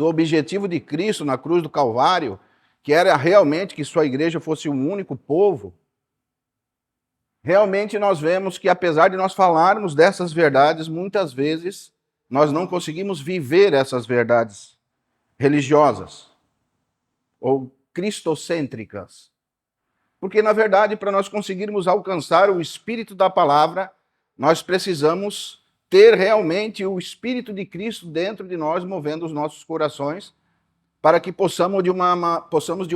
do objetivo de Cristo na cruz do Calvário, que era realmente que sua igreja fosse um único povo, realmente nós vemos que, apesar de nós falarmos dessas verdades, muitas vezes nós não conseguimos viver essas verdades religiosas ou cristocêntricas. Porque, na verdade, para nós conseguirmos alcançar o espírito da palavra, nós precisamos ter realmente o espírito de Cristo dentro de nós, movendo os nossos corações, para que possamos de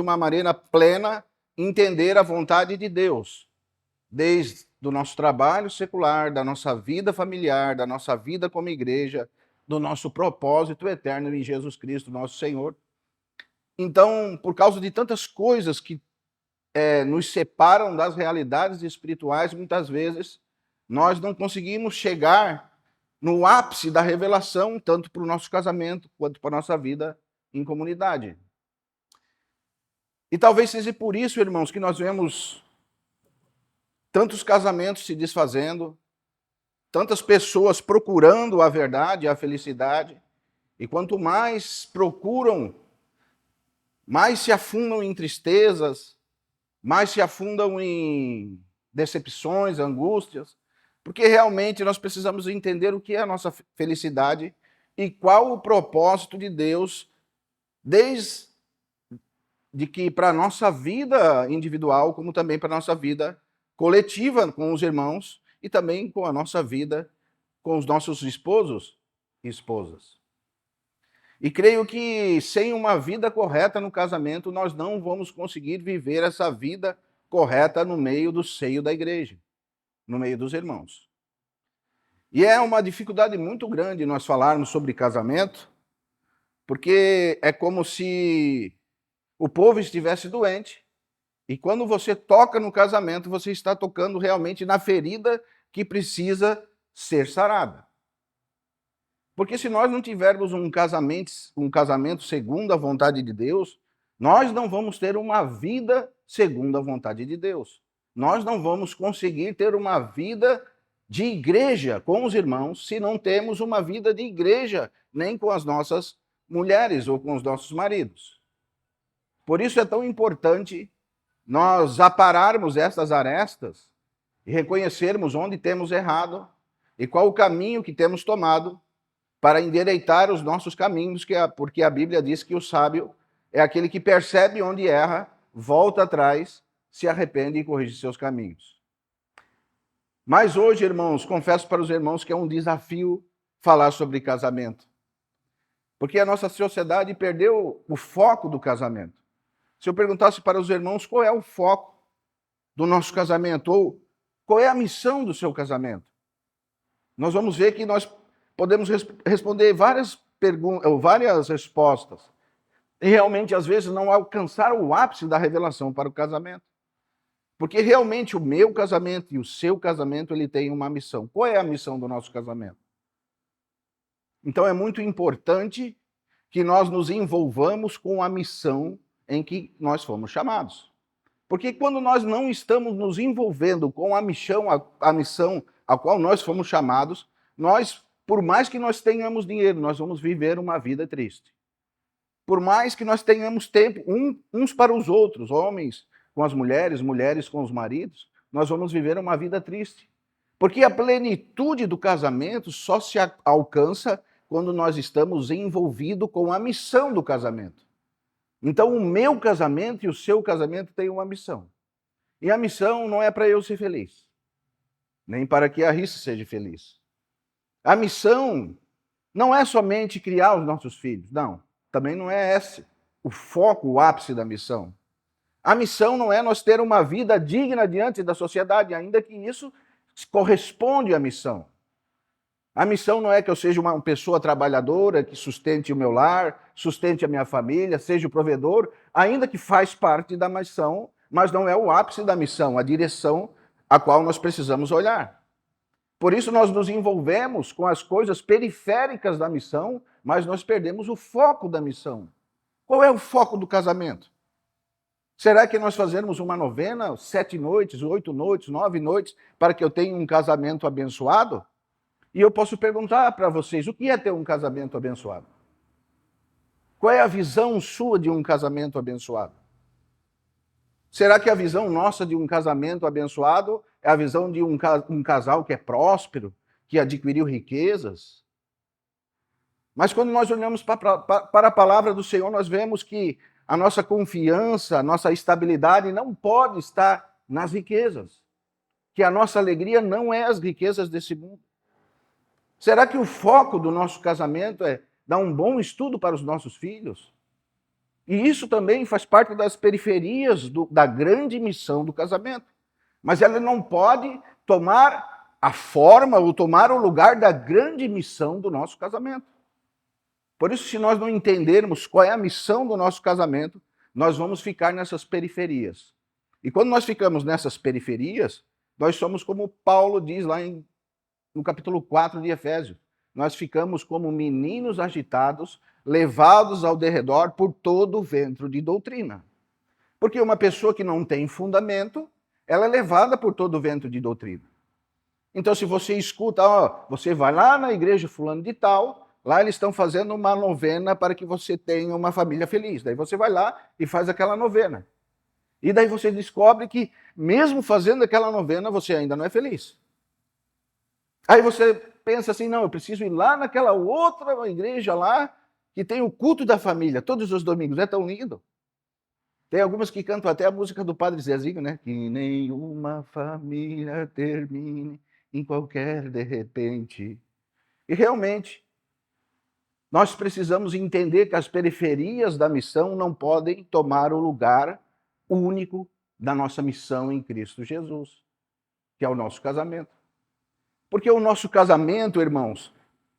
uma maneira plena entender a vontade de Deus, desde o nosso trabalho secular, da nossa vida familiar, da nossa vida como igreja, do nosso propósito eterno em Jesus Cristo, nosso Senhor. Então, por causa de tantas coisas que nos separam das realidades espirituais, muitas vezes nós não conseguimos chegar no ápice da revelação, tanto para o nosso casamento quanto para a nossa vida em comunidade. E talvez seja por isso, irmãos, que nós vemos tantos casamentos se desfazendo, tantas pessoas procurando a verdade, a felicidade, e quanto mais procuram, mais se afundam em tristezas, mais se afundam em decepções, angústias, porque realmente nós precisamos entender o que é a nossa felicidade e qual o propósito de Deus, desde que para a nossa vida individual, como também para a nossa vida coletiva com os irmãos e também com a nossa vida com os nossos esposos e esposas. E creio que sem uma vida correta no casamento, nós não vamos conseguir viver essa vida correta no meio do seio da igreja, no meio dos irmãos. E é uma dificuldade muito grande nós falarmos sobre casamento, porque é como se o povo estivesse doente, e quando você toca no casamento, você está tocando realmente na ferida que precisa ser sarada. Porque se nós não tivermos um casamento segundo a vontade de Deus, nós não vamos ter uma vida segundo a vontade de Deus. Nós não vamos conseguir ter uma vida de igreja com os irmãos se não temos uma vida de igreja nem com as nossas mulheres ou com os nossos maridos. Por isso é tão importante nós apararmos essas arestas e reconhecermos onde temos errado e qual o caminho que temos tomado para endireitar os nossos caminhos, porque a Bíblia diz que o sábio é aquele que percebe onde erra, volta atrás, se arrepende e corrige seus caminhos. Mas hoje, irmãos, confesso para os irmãos que é um desafio falar sobre casamento. Porque a nossa sociedade perdeu o foco do casamento. Se eu perguntasse para os irmãos qual é o foco do nosso casamento, ou qual é a missão do seu casamento, nós vamos ver que nós podemos responder várias perguntas, ou várias respostas, e realmente, às vezes, não alcançar o ápice da revelação para o casamento. Porque realmente o meu casamento e o seu casamento, ele tem uma missão. Qual é a missão do nosso casamento? Então é muito importante que nós nos envolvamos com a missão em que nós fomos chamados. Porque quando nós não estamos nos envolvendo com a missão a qual nós fomos chamados, nós, por mais que nós tenhamos dinheiro, nós vamos viver uma vida triste. Por mais que nós tenhamos tempo uns para os outros, homens com as mulheres, mulheres com os maridos, nós vamos viver uma vida triste. Porque a plenitude do casamento só se alcança quando nós estamos envolvidos com a missão do casamento. Então, o meu casamento e o seu casamento têm uma missão. E a missão não é para eu ser feliz, nem para que a Rissa seja feliz. A missão não é somente criar os nossos filhos, não. Também não é esse o foco, o ápice da missão. A missão não é nós ter uma vida digna diante da sociedade, ainda que isso corresponde à missão. A missão não é que eu seja uma pessoa trabalhadora, que sustente o meu lar, sustente a minha família, seja o provedor, ainda que faz parte da missão, mas não é o ápice da missão, a direção a qual nós precisamos olhar. Por isso nós nos envolvemos com as coisas periféricas da missão, mas nós perdemos o foco da missão. Qual é o foco do casamento? Será que nós fazemos uma novena, 7 noites, 8 noites, 9 noites, para que eu tenha um casamento abençoado? E eu posso perguntar para vocês, o que é ter um casamento abençoado? Qual é a visão sua de um casamento abençoado? Será que a visão nossa de um casamento abençoado é a visão de um casal que é próspero, que adquiriu riquezas? Mas quando nós olhamos para a palavra do Senhor, nós vemos que a nossa confiança, a nossa estabilidade não pode estar nas riquezas. Que a nossa alegria não é as riquezas desse mundo. Será que o foco do nosso casamento é dar um bom estudo para os nossos filhos? E isso também faz parte das periferias da grande missão do casamento. Mas ela não pode tomar a forma ou tomar o lugar da grande missão do nosso casamento. Por isso, se nós não entendermos qual é a missão do nosso casamento, nós vamos ficar nessas periferias. E quando nós ficamos nessas periferias, nós somos como Paulo diz lá no capítulo 4 de Efésios. Nós ficamos como meninos agitados, levados ao derredor por todo o vento de doutrina. Porque uma pessoa que não tem fundamento, ela é levada por todo o vento de doutrina. Então, se você escuta, você vai lá na igreja fulano de tal, lá eles estão fazendo uma novena para que você tenha uma família feliz. Daí você vai lá e faz aquela novena. E daí você descobre que, mesmo fazendo aquela novena, você ainda não é feliz. Aí você pensa assim, não, eu preciso ir lá naquela outra igreja lá, que tem o culto da família, todos os domingos, é tão lindo. Tem algumas que cantam até a música do Padre Zezinho, né? Que nenhuma família termine em qualquer de repente. E realmente, nós precisamos entender que as periferias da missão não podem tomar o lugar único da nossa missão em Cristo Jesus, que é o nosso casamento. Porque o nosso casamento, irmãos,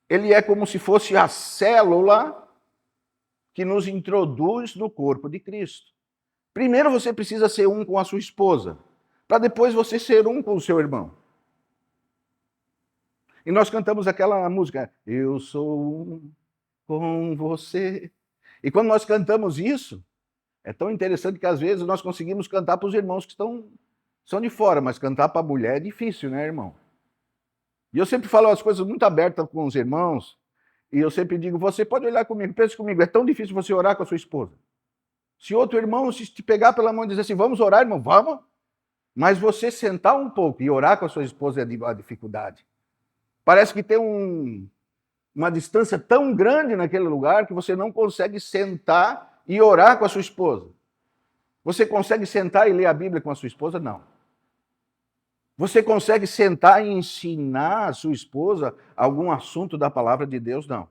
ele é como se fosse a célula que nos introduz no corpo de Cristo. Primeiro você precisa ser um com a sua esposa, para depois você ser um com o seu irmão. E nós cantamos aquela música, eu sou um com você. E quando nós cantamos isso, é tão interessante que às vezes nós conseguimos cantar para os irmãos que são de fora, mas cantar para a mulher é difícil, né, irmão? E eu sempre falo as coisas muito abertas com os irmãos, e eu sempre digo, você pode olhar comigo, pense comigo, é tão difícil você orar com a sua esposa. Se outro irmão se te pegar pela mão e dizer assim, vamos orar, irmão, vamos. Mas você sentar um pouco e orar com a sua esposa é a dificuldade. Parece que tem uma distância tão grande naquele lugar que você não consegue sentar e orar com a sua esposa. Você consegue sentar e ler a Bíblia com a sua esposa? Não. Você consegue sentar e ensinar a sua esposa algum assunto da palavra de Deus? Não.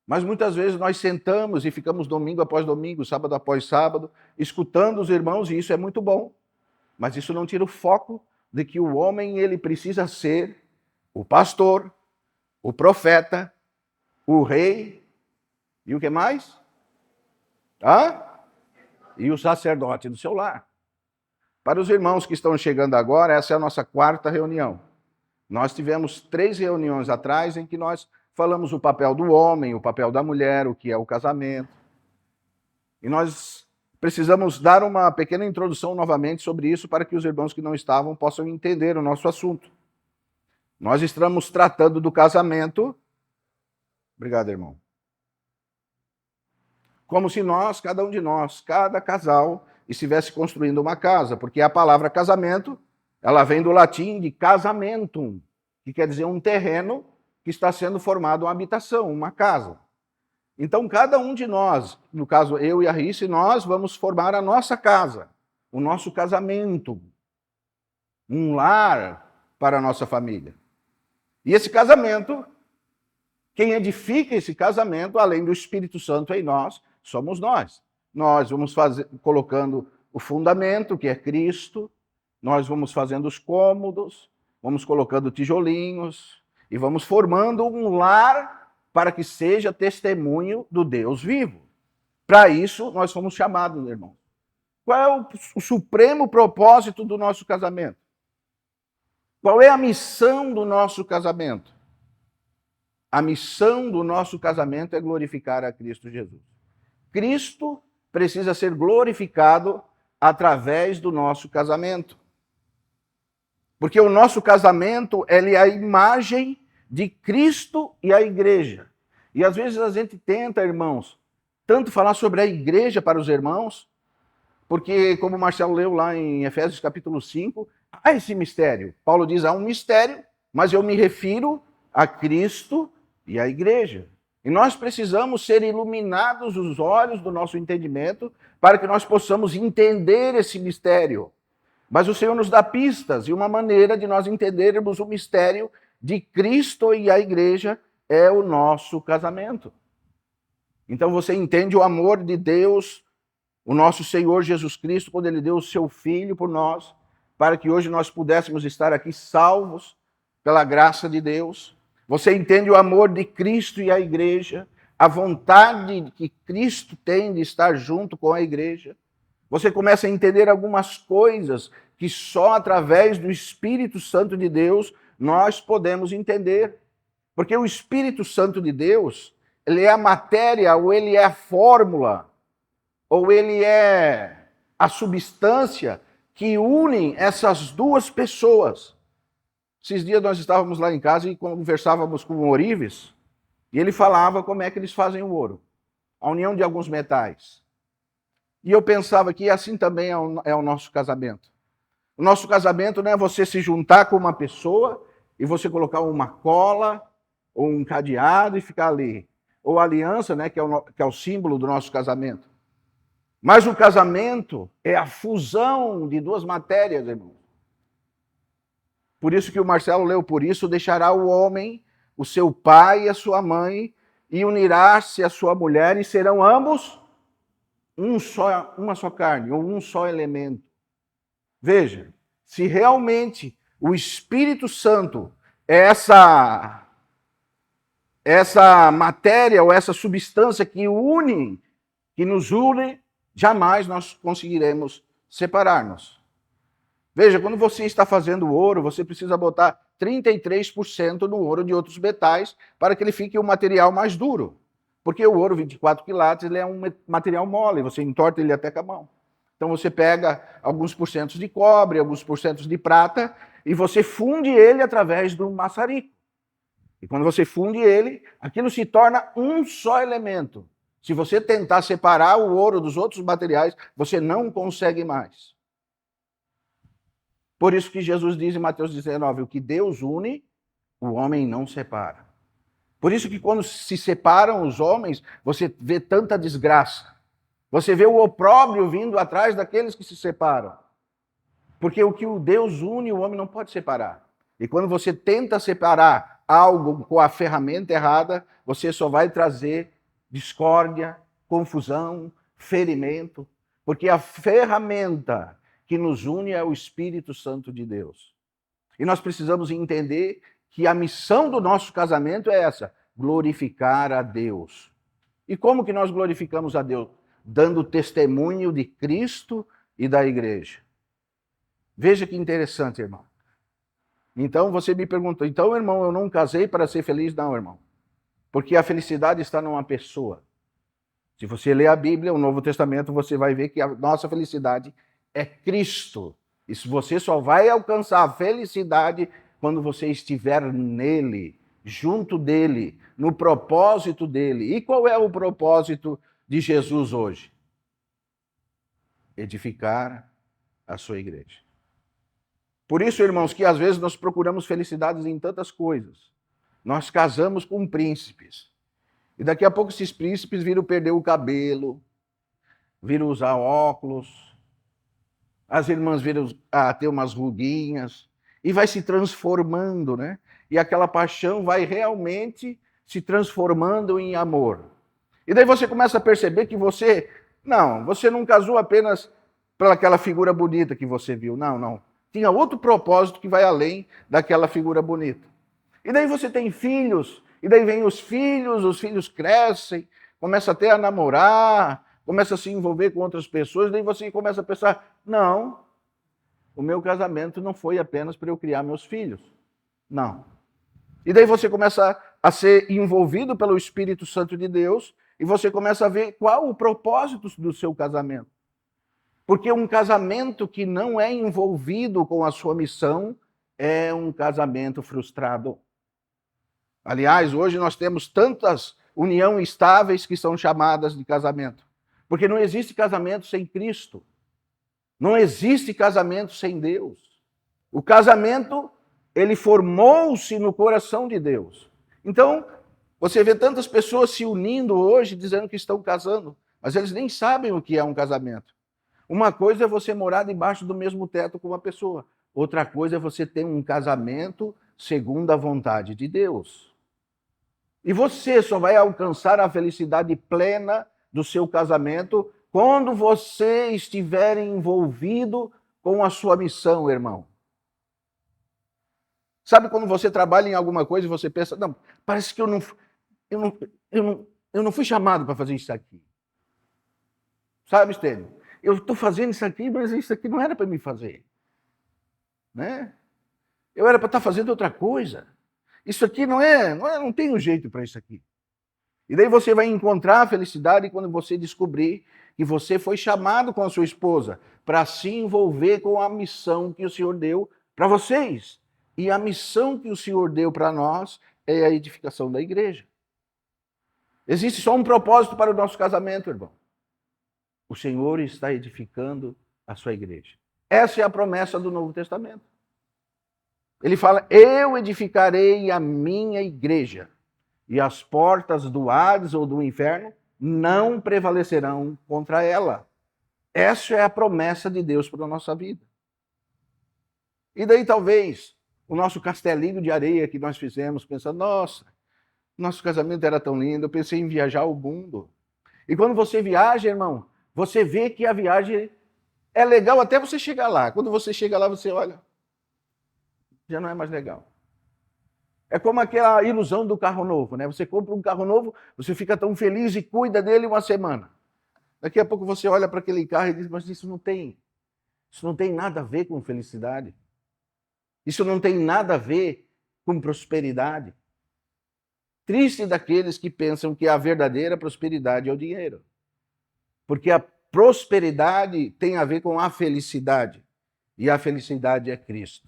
Mas muitas vezes nós sentamos e ficamos domingo após domingo, sábado após sábado, escutando os irmãos, e isso é muito bom. Mas isso não tira o foco de que o homem ele precisa ser o pastor, o profeta, o rei e o que mais? E o sacerdote do seu lar. Para os irmãos que estão chegando agora, essa é a nossa 4ª reunião. Nós tivemos 3 reuniões atrás em que nós falamos o papel do homem, o papel da mulher, o que é o casamento. E nós precisamos dar uma pequena introdução novamente sobre isso para que os irmãos que não estavam possam entender o nosso assunto. Nós estamos tratando do casamento. Obrigado, irmão. Como se nós, cada um de nós, cada casal, estivesse construindo uma casa, porque a palavra casamento, ela vem do latim de casamentum, que quer dizer um terreno que está sendo formado uma habitação, uma casa. Então, cada um de nós, no caso eu e a Rice, nós vamos formar a nossa casa, o nosso casamento, um lar para a nossa família. E esse casamento, quem edifica esse casamento, além do Espírito Santo em nós, somos nós. Nós vamos colocando o fundamento, que é Cristo, nós vamos fazendo os cômodos, vamos colocando tijolinhos e vamos formando um lar para que seja testemunho do Deus vivo. Para isso, nós fomos chamados, irmãos. Qual é o supremo propósito do nosso casamento? Qual é a missão do nosso casamento? A missão do nosso casamento é glorificar a Cristo Jesus. Cristo precisa ser glorificado através do nosso casamento. Porque o nosso casamento, ele é a imagem de Cristo e a igreja. E às vezes a gente tenta, irmãos, tanto falar sobre a igreja para os irmãos, porque, como o Marcelo leu lá em Efésios capítulo 5, há esse mistério. Paulo diz, há um mistério, mas eu me refiro a Cristo e à igreja. E nós precisamos ser iluminados os olhos do nosso entendimento para que nós possamos entender esse mistério. Mas o Senhor nos dá pistas e uma maneira de nós entendermos o mistério de Cristo e a igreja é o nosso casamento. Então você entende o amor de Deus, o nosso Senhor Jesus Cristo, quando ele deu o seu Filho por nós, para que hoje nós pudéssemos estar aqui salvos pela graça de Deus. Você entende o amor de Cristo e a igreja, a vontade que Cristo tem de estar junto com a igreja. Você começa a entender algumas coisas que só através do Espírito Santo de Deus nós podemos entender. Porque o Espírito Santo de Deus, ele é a matéria, ou ele é a fórmula, ou ele é a substância que une essas duas pessoas. Esses dias nós estávamos lá em casa e conversávamos com o Orives, e ele falava como é que eles fazem o ouro, a união de alguns metais. E eu pensava que assim também é o nosso casamento. O nosso casamento não é você se juntar com uma pessoa e você colocar uma cola ou um cadeado e ficar ali. Ou a aliança, né, que é o símbolo do nosso casamento. Mas o casamento é a fusão de duas matérias, irmão. Por isso que o Marcelo leu, por isso deixará o homem, o seu pai e a sua mãe, e unirá-se a sua mulher, e serão ambos uma só carne, ou um só elemento. Veja, se realmente o Espírito Santo é essa matéria ou essa substância que nos une, jamais nós conseguiremos separar-nos. Veja, quando você está fazendo ouro, você precisa botar 33% no ouro de outros metais para que ele fique um material mais duro. Porque o ouro 24 quilates ele é um material mole, você entorta ele até com a mão. Então você pega alguns porcentos de cobre, alguns porcentos de prata e você funde ele através do maçarico. E quando você funde ele, aquilo se torna um só elemento. Se você tentar separar o ouro dos outros materiais, você não consegue mais. Por isso que Jesus diz em Mateus 19, o que Deus une, o homem não separa. Por isso que quando se separam os homens, você vê tanta desgraça. Você vê o opróbrio vindo atrás daqueles que se separam. Porque o que o Deus une, o homem não pode separar. E quando você tenta separar algo com a ferramenta errada, você só vai trazer discórdia, confusão, ferimento. Porque a ferramenta que nos une é o Espírito Santo de Deus. E nós precisamos entender que a missão do nosso casamento é essa, glorificar a Deus. E como que nós glorificamos a Deus? Dando testemunho de Cristo e da igreja. Veja que interessante, irmão. Então você me perguntou, então, irmão, eu não casei para ser feliz? Não, irmão. Porque a felicidade está numa pessoa. Se você ler a Bíblia, o Novo Testamento, você vai ver que a nossa felicidade é Cristo. E você só vai alcançar a felicidade quando você estiver nele, junto dele, no propósito dele. E qual é o propósito de Jesus hoje? Edificar a sua igreja. Por isso, irmãos, que às vezes nós procuramos felicidades em tantas coisas. Nós casamos com príncipes. E daqui a pouco esses príncipes viram perder o cabelo, viram usar óculos, as irmãs viram ter umas ruguinhas, e vai se transformando, né? E aquela paixão vai realmente se transformando em amor. E daí você começa a perceber que você não casou apenas pelaquela figura bonita que você viu. Não. Tinha outro propósito que vai além daquela figura bonita. E daí você tem filhos, e daí vem os filhos crescem, começa até a namorar, começa a se envolver com outras pessoas, e daí você começa a pensar, não, o meu casamento não foi apenas para eu criar meus filhos. Não. E daí você começa a ser envolvido pelo Espírito Santo de Deus, e você começa a ver qual o propósito do seu casamento. Porque um casamento que não é envolvido com a sua missão é um casamento frustrado. Aliás, hoje nós temos tantas união estáveis que são chamadas de casamento. Porque não existe casamento sem Cristo. Não existe casamento sem Deus. O casamento, ele formou-se no coração de Deus. Então, você vê tantas pessoas se unindo hoje, dizendo que estão casando, mas eles nem sabem o que é um casamento. Uma coisa é você morar debaixo do mesmo teto com uma pessoa. Outra coisa é você ter um casamento segundo a vontade de Deus. E você só vai alcançar a felicidade plena do seu casamento quando você estiver envolvido com a sua missão, irmão. Sabe quando você trabalha em alguma coisa e você pensa, não, parece que eu não fui chamado para fazer isso aqui. Sabe, Estênio? Eu estou fazendo isso aqui, mas isso aqui não era para me fazer. Né? Eu era para estar fazendo outra coisa. Isso aqui não tem um jeito para isso aqui. E daí você vai encontrar a felicidade quando você descobrir que você foi chamado com a sua esposa para se envolver com a missão que o Senhor deu para vocês. E a missão que o Senhor deu para nós é a edificação da igreja. Existe só um propósito para o nosso casamento, irmão. O Senhor está edificando a sua igreja. Essa é a promessa do Novo Testamento. Ele fala, eu edificarei a minha igreja, e as portas do Hades ou do inferno não prevalecerão contra ela. Essa é a promessa de Deus para a nossa vida. E daí talvez o nosso castelinho de areia que nós fizemos, pensando, nossa, nosso casamento era tão lindo, eu pensei em viajar o mundo. E quando você viaja, irmão, você vê que a viagem é legal até você chegar lá. Quando você chega lá, você olha, já não é mais legal. É como aquela ilusão do carro novo, né? Você compra um carro novo, você fica tão feliz e cuida dele uma semana. Daqui a pouco você olha para aquele carro e diz, mas isso não tem nada a ver com felicidade. Isso não tem nada a ver com prosperidade. Triste daqueles que pensam que a verdadeira prosperidade é o dinheiro. Porque a prosperidade tem a ver com a felicidade. E a felicidade é Cristo.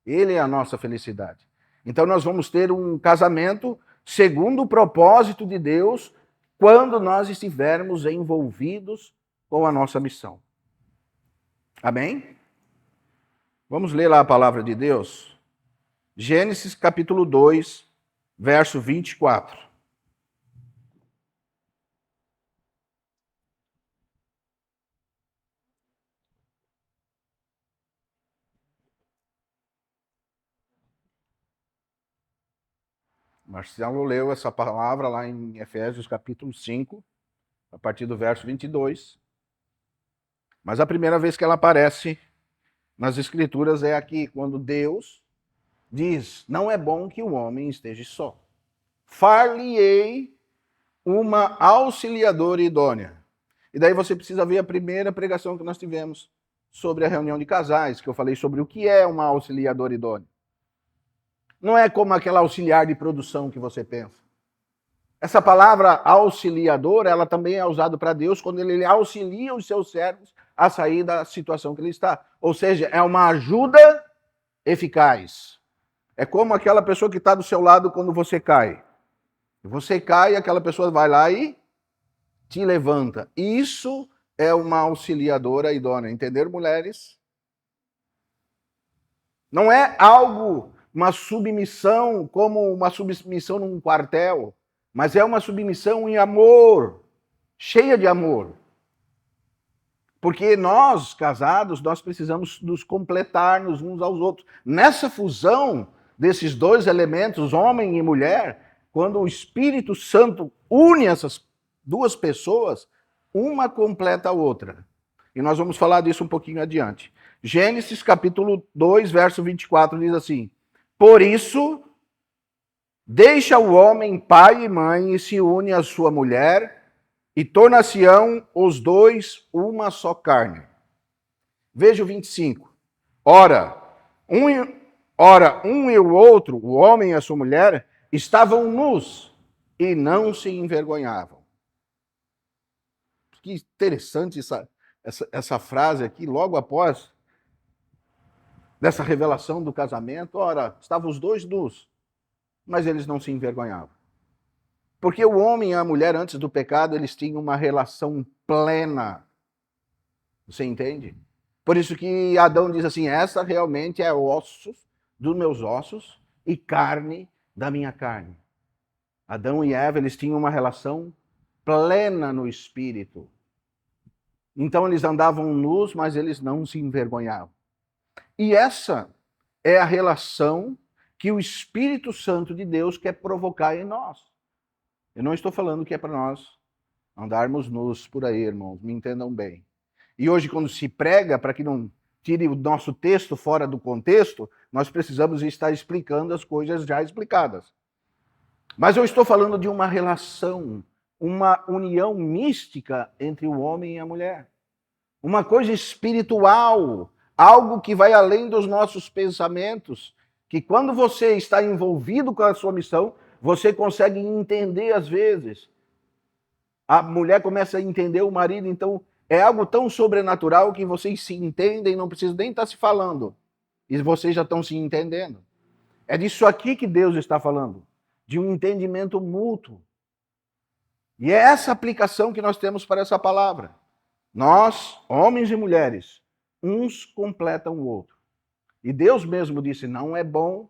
Ele é a nossa felicidade. Então nós vamos ter um casamento segundo o propósito de Deus quando nós estivermos envolvidos com a nossa missão. Amém? Vamos ler lá a palavra de Deus. Gênesis capítulo 2, verso 24. Marcelo leu essa palavra lá em Efésios capítulo 5, a partir do verso 22. Mas a primeira vez que ela aparece nas Escrituras é aqui, quando Deus diz, não é bom que o homem esteja só. Far-lhe-ei uma auxiliadora idônea. E daí você precisa ver a primeira pregação que nós tivemos sobre a reunião de casais, que eu falei sobre o que é uma auxiliadora idônea. Não é como aquela auxiliar de produção que você pensa. Essa palavra auxiliador, ela também é usada para Deus quando ele auxilia os seus servos a sair da situação que ele está. Ou seja, é uma ajuda eficaz. É como aquela pessoa que está do seu lado quando você cai. Você cai, aquela pessoa vai lá e te levanta. Isso é uma auxiliadora idônea. Entenderam, mulheres? Não é algo, uma submissão como uma submissão num quartel, mas é uma submissão em amor, cheia de amor. Porque nós, casados, nós precisamos nos completar-nos uns aos outros. Nessa fusão desses dois elementos, homem e mulher, quando o Espírito Santo une essas duas pessoas, uma completa a outra. E nós vamos falar disso um pouquinho adiante. Gênesis capítulo 2, verso 24, diz assim, por isso, deixa o homem pai e mãe e se une à sua mulher, e tornar-se-ão os dois uma só carne. Veja o 25. Ora, um e o outro, o homem e a sua mulher, estavam nus e não se envergonhavam. Que interessante essa frase aqui, logo após dessa revelação do casamento. Ora, estavam os dois nus, mas eles não se envergonhavam. Porque o homem e a mulher, antes do pecado, eles tinham uma relação plena. Você entende? Por isso que Adão diz assim: essa realmente é ossos dos meus ossos e carne da minha carne. Adão e Eva, eles tinham uma relação plena no espírito. Então eles andavam nus, mas eles não se envergonhavam. E essa é a relação que o Espírito Santo de Deus quer provocar em nós. Eu não estou falando que é para nós andarmos nus por aí, irmãos, me entendam bem. E hoje, quando se prega, para que não tire o nosso texto fora do contexto, nós precisamos estar explicando as coisas já explicadas. Mas eu estou falando de uma relação, uma união mística entre o homem e a mulher. Uma coisa espiritual, algo que vai além dos nossos pensamentos, que quando você está envolvido com a sua missão, você consegue entender às vezes. A mulher começa a entender o marido, então é algo tão sobrenatural que vocês se entendem, não precisa nem estar se falando. E vocês já estão se entendendo. É disso aqui que Deus está falando, de um entendimento mútuo. E é essa aplicação que nós temos para essa palavra. Nós, homens e mulheres, uns completam o outro. E Deus mesmo disse: não é bom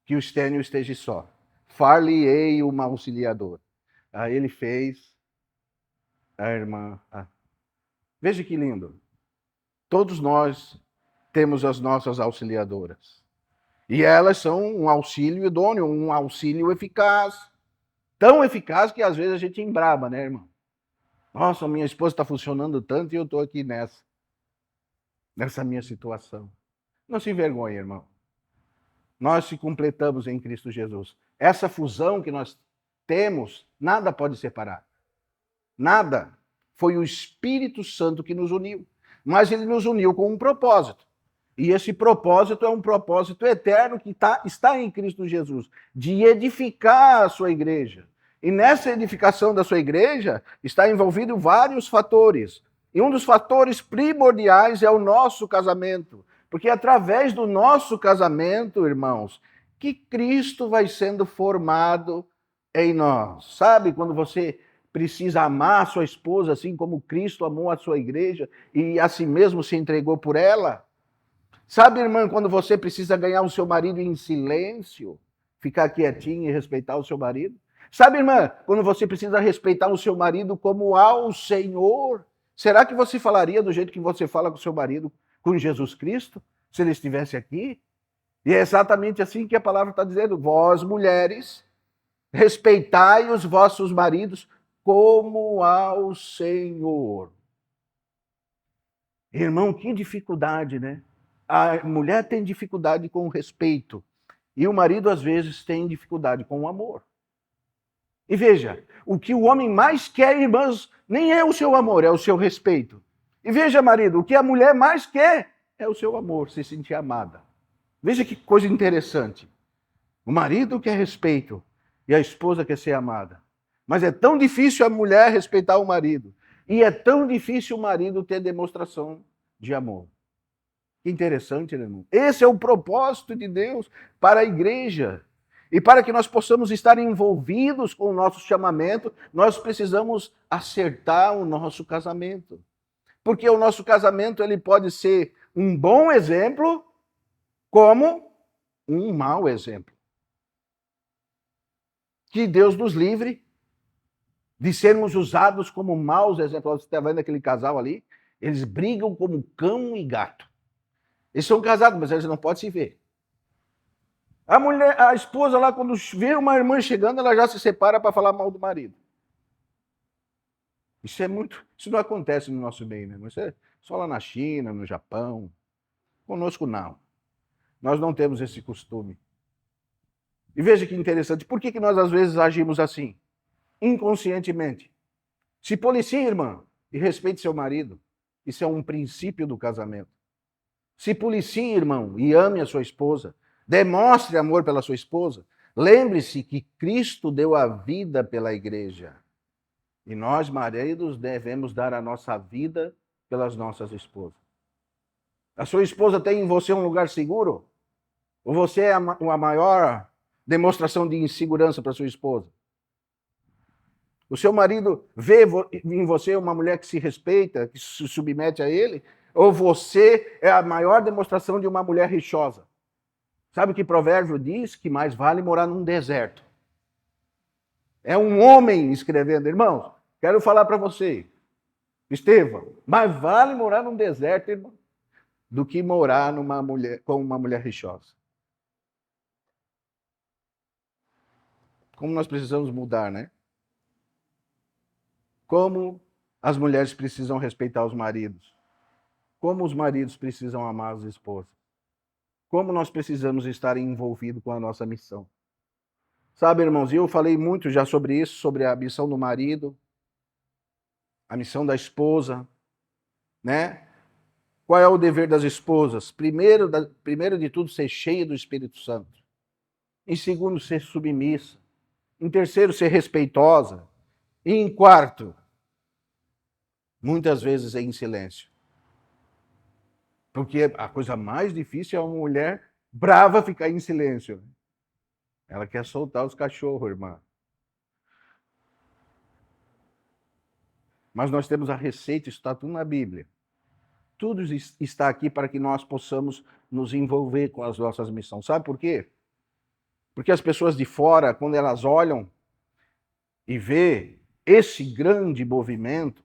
que o estéril esteja só. Far-lhe-ei uma auxiliadora. Aí ele fez a irmã. Veja que lindo. Todos nós temos as nossas auxiliadoras. E elas são um auxílio idôneo, um auxílio eficaz. Tão eficaz que às vezes a gente embraba, né, irmão? Nossa, minha esposa está funcionando tanto e eu estou aqui nessa minha situação. Não se envergonhe, irmão. Nós se completamos em Cristo Jesus. Essa fusão que nós temos, nada pode separar. Nada. Foi o Espírito Santo que nos uniu. Mas ele nos uniu com um propósito. E esse propósito é um propósito eterno que está em Cristo Jesus, de edificar a sua igreja. E nessa edificação da sua igreja está envolvido vários fatores. E um dos fatores primordiais é o nosso casamento. Porque é através do nosso casamento, irmãos, que Cristo vai sendo formado em nós. Sabe quando você precisa amar a sua esposa assim como Cristo amou a sua igreja e a si mesmo se entregou por ela? Sabe, irmã, quando você precisa ganhar o seu marido em silêncio, ficar quietinho e respeitar o seu marido? Sabe, irmã, quando você precisa respeitar o seu marido como ao Senhor? Será que você falaria do jeito que você fala com o seu marido, com Jesus Cristo, se ele estivesse aqui? E é exatamente assim que a palavra está dizendo: vós, mulheres, respeitai os vossos maridos como ao Senhor. Irmão, que dificuldade, né? A mulher tem dificuldade com o respeito. E o marido, às vezes, tem dificuldade com o amor. E veja, o que o homem mais quer, irmãos, nem é o seu amor, é o seu respeito. E veja, marido, o que a mulher mais quer é o seu amor, se sentir amada. Veja que coisa interessante. O marido quer respeito e a esposa quer ser amada. Mas é tão difícil a mulher respeitar o marido. E é tão difícil o marido ter demonstração de amor. Que interessante, né, irmão? Esse é o propósito de Deus para a igreja. E para que nós possamos estar envolvidos com o nosso chamamento, nós precisamos acertar o nosso casamento. Porque o nosso casamento ele pode ser um bom exemplo, como um mau exemplo. Que Deus nos livre de sermos usados como maus exemplos. Você está vendo aquele casal ali? Eles brigam como cão e gato. Eles são casados, mas eles não podem se ver. A esposa lá, quando vê uma irmã chegando, ela já se separa para falar mal do marido. Isso não acontece no nosso meio, né? Isso é só lá na China, no Japão. Conosco não. Nós não temos esse costume. E veja que interessante, por que nós às vezes agimos assim? Inconscientemente. Se policie, irmã, e respeite seu marido. Isso é um princípio do casamento. Se policie, irmão, e ame a sua esposa. Demonstre amor pela sua esposa. Lembre-se que Cristo deu a vida pela igreja. E nós, maridos, devemos dar a nossa vida pelas nossas esposas. A sua esposa tem em você um lugar seguro? Ou você é a maior demonstração de insegurança para sua esposa? O seu marido vê em você uma mulher que se respeita, que se submete a ele? Ou você é a maior demonstração de uma mulher rixosa? Sabe o que provérbio diz? Que mais vale morar num deserto. É um homem escrevendo. Irmãos, quero falar para você, Estevão, mais vale morar num deserto, irmão, do que morar com uma mulher rixosa. Como nós precisamos mudar, né? Como as mulheres precisam respeitar os maridos. Como os maridos precisam amar as esposas. Como nós precisamos estar envolvidos com a nossa missão. Sabe, irmãos, eu falei muito já sobre isso, sobre a missão do marido, a missão da esposa, né? Qual é o dever das esposas? Primeiro de tudo, ser cheia do Espírito Santo. Em segundo, ser submissa. Em terceiro, ser respeitosa. E em quarto, muitas vezes em silêncio. Porque a coisa mais difícil é uma mulher brava ficar em silêncio. Ela quer soltar os cachorros, irmã. Mas nós temos a receita, isso está tudo na Bíblia. Tudo está aqui para que nós possamos nos envolver com as nossas missões. Sabe por quê? Porque as pessoas de fora, quando elas olham e vê esse grande movimento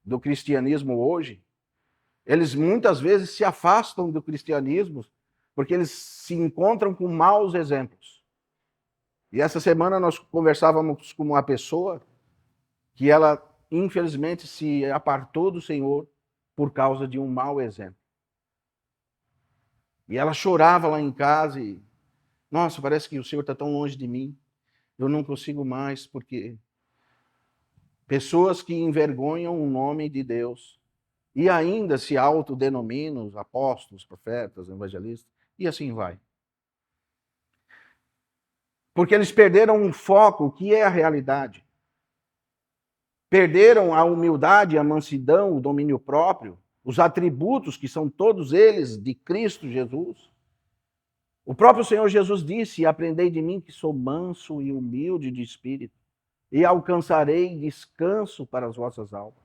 do cristianismo hoje, eles muitas vezes se afastam do cristianismo porque eles se encontram com maus exemplos. E essa semana nós conversávamos com uma pessoa que ela, infelizmente, se apartou do Senhor por causa de um mau exemplo. E ela chorava lá em casa e, nossa, parece que o Senhor está tão longe de mim, eu não consigo mais, porque pessoas que envergonham o nome de Deus e ainda se autodenominam os apóstolos, profetas, evangelistas, e assim vai. Porque eles perderam um foco, o que é a realidade. Perderam a humildade, a mansidão, o domínio próprio, os atributos que são todos eles de Cristo Jesus. O próprio Senhor Jesus disse: aprendei de mim que sou manso e humilde de espírito, e alcançarei descanso para as vossas almas.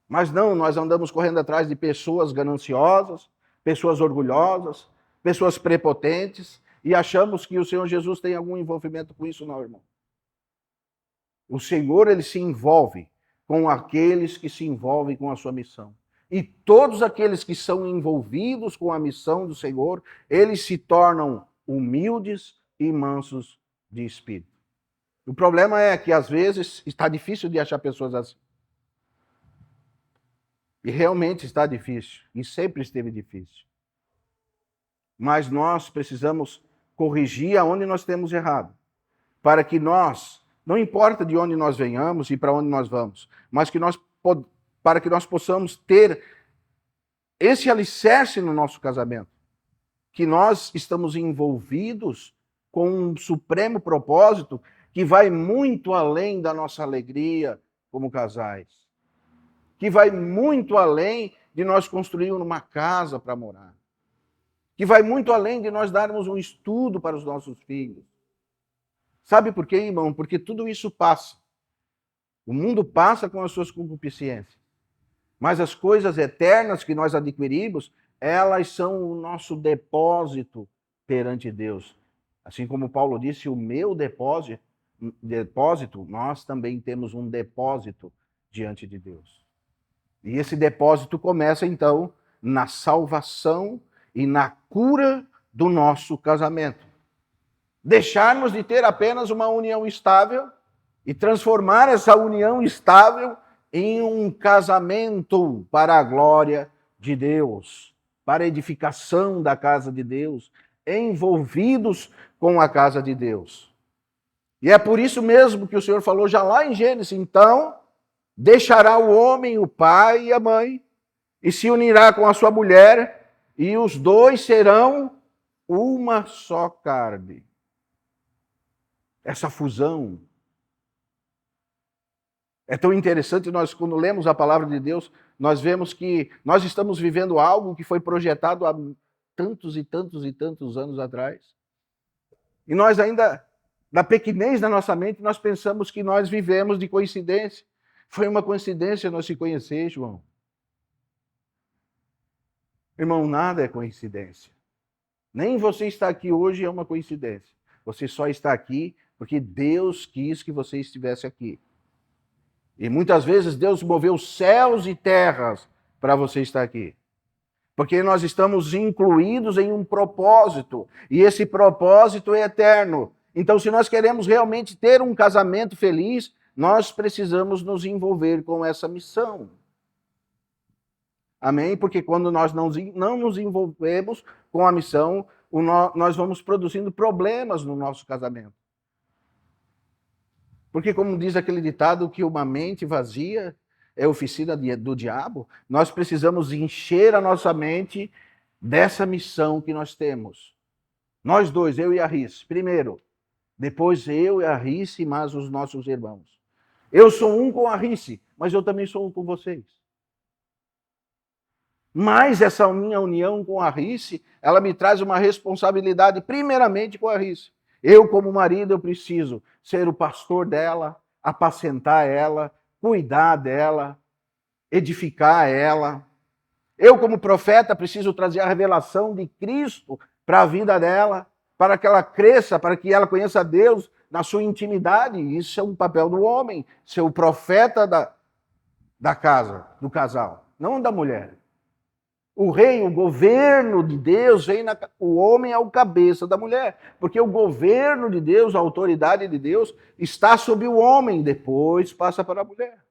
Mas não, nós andamos correndo atrás de pessoas gananciosas, pessoas orgulhosas, pessoas prepotentes, e achamos que o Senhor Jesus tem algum envolvimento com isso, não, irmão. O Senhor, ele se envolve com aqueles que se envolvem com a sua missão. E todos aqueles que são envolvidos com a missão do Senhor, eles se tornam humildes e mansos de espírito. O problema é que, às vezes, está difícil de achar pessoas assim. E realmente está difícil. E sempre esteve difícil. Mas nós precisamos corrigir aonde nós temos errado. Para que nós, não importa de onde nós venhamos e para onde nós vamos, mas para que nós possamos ter esse alicerce no nosso casamento. Que nós estamos envolvidos com um supremo propósito que vai muito além da nossa alegria como casais. Que vai muito além de nós construir uma casa para morar. Que vai muito além de nós darmos um estudo para os nossos filhos. Sabe por quê, irmão? Porque tudo isso passa. O mundo passa com as suas concupiscências. Mas as coisas eternas que nós adquirimos, elas são o nosso depósito perante Deus. Assim como Paulo disse, o meu depósito, nós também temos um depósito diante de Deus. E esse depósito começa, então, na salvação e na cura do nosso casamento. Deixarmos de ter apenas uma união estável e transformar essa união estável em um casamento para a glória de Deus, para a edificação da casa de Deus, envolvidos com a casa de Deus. E é por isso mesmo que o Senhor falou já lá em Gênesis, então, deixará o homem, o pai e a mãe, e se unirá com a sua mulher, e os dois serão uma só carne. Essa fusão é tão interessante, nós quando lemos a palavra de Deus, nós vemos que nós estamos vivendo algo que foi projetado há tantos e tantos e tantos anos atrás. E nós ainda Na pequenez da nossa mente, nós pensamos que nós vivemos de coincidência. Foi uma coincidência nós se conhecer, João. Irmão, nada é coincidência. Nem você estar aqui hoje é uma coincidência. Você só está aqui porque Deus quis que você estivesse aqui. E muitas vezes Deus moveu céus e terras para você estar aqui. Porque nós estamos incluídos em um propósito. E esse propósito é eterno. Então, se nós queremos realmente ter um casamento feliz, nós precisamos nos envolver com essa missão. Amém? Porque quando nós não nos envolvemos com a missão, nós vamos produzindo problemas no nosso casamento. Porque, como diz aquele ditado, que uma mente vazia é oficina do diabo, nós precisamos encher a nossa mente dessa missão que nós temos. Nós dois, eu e a Riz, primeiro. Depois eu e a Riz e mais os nossos irmãos. Eu sou um com a Riz, mas eu também sou um com vocês. Mas essa minha união com a Riz, ela me traz uma responsabilidade, primeiramente com a Riz. Eu, como marido, eu preciso ser o pastor dela, apacentar ela, cuidar dela, edificar ela. Eu, como profeta, preciso trazer a revelação de Cristo para a vida dela, para que ela cresça, para que ela conheça Deus na sua intimidade. Isso é um papel do homem, ser o profeta da casa, do casal, não da mulher. O rei, o governo de Deus, o homem é o cabeça da mulher. Porque o governo de Deus, a autoridade de Deus, está sobre o homem, depois passa para a mulher.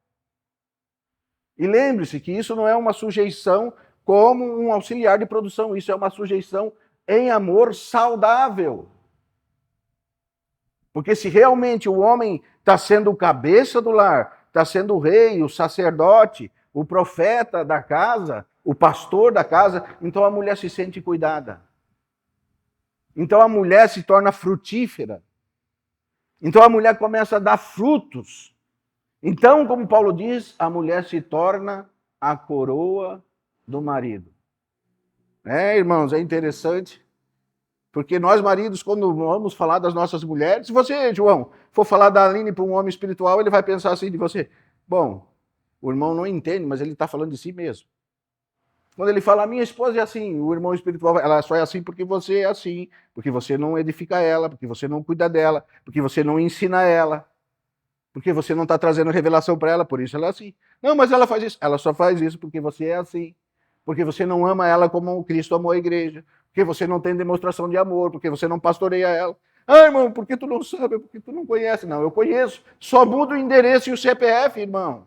E lembre-se que isso não é uma sujeição como um auxiliar de produção, isso é uma sujeição em amor saudável. Porque se realmente o homem está sendo o cabeça do lar, está sendo o rei, o sacerdote, o profeta da casa, o pastor da casa, então a mulher se sente cuidada. Então a mulher se torna frutífera. Então a mulher começa a dar frutos. Então, como Paulo diz, a mulher se torna a coroa do marido. Irmãos, é interessante. Porque nós, maridos, quando vamos falar das nossas mulheres, se você, João, for falar da Aline para um homem espiritual, ele vai pensar assim de você. Bom, o irmão não entende, mas ele está falando de si mesmo. Quando ele fala, minha esposa é assim, o irmão espiritual, ela só é assim porque você é assim, porque você não edifica ela, porque você não cuida dela, porque você não ensina ela, porque você não está trazendo revelação para ela, por isso ela é assim. Não, mas ela faz isso. Ela só faz isso porque você é assim, porque você não ama ela como Cristo amou a igreja, porque você não tem demonstração de amor, porque você não pastoreia ela. Ah, irmão, porque tu não sabe, porque tu não conhece. Não, eu conheço. Só muda o endereço e o CPF, irmão.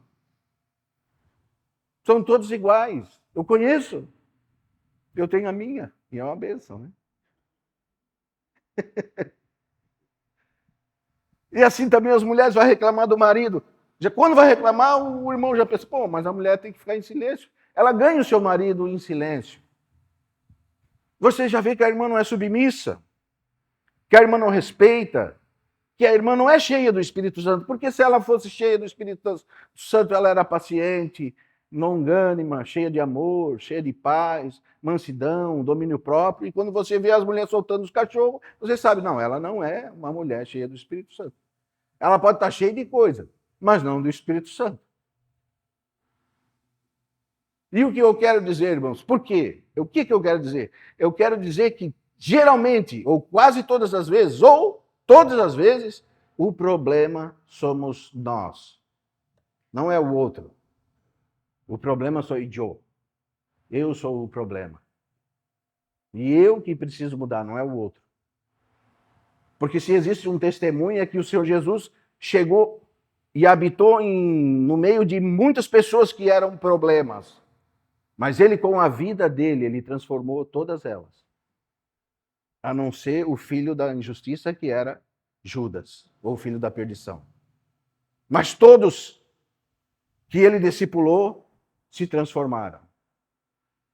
São todos iguais. Eu conheço. Eu tenho a minha. E é uma bênção, né? E assim também as mulheres vão reclamar do marido. Quando vai reclamar, o irmão já pensa, pô, mas a mulher tem que ficar em silêncio. Ela ganha o seu marido em silêncio. Você já vê que a irmã não é submissa, que a irmã não respeita, que a irmã não é cheia do Espírito Santo. Porque se ela fosse cheia do Espírito Santo, ela era paciente, longânima, cheia de amor, cheia de paz, mansidão, domínio próprio. E quando você vê as mulheres soltando os cachorros, você sabe, não, ela não é uma mulher cheia do Espírito Santo. Ela pode estar cheia de coisa, mas não do Espírito Santo. E o que eu quero dizer, irmãos? Por quê? O que eu quero dizer? Eu quero dizer que, geralmente, ou quase todas as vezes, ou todas as vezes, o problema somos nós. Não é o outro. O problema sou eu. Eu sou o problema. E eu que preciso mudar, não é o outro. Porque se existe um testemunho é que o Senhor Jesus chegou e habitou no meio de muitas pessoas que eram problemas. Mas ele, com a vida dele, ele transformou todas elas. A não ser o filho da injustiça, que era Judas, ou o filho da perdição. Mas todos que ele discipulou se transformaram.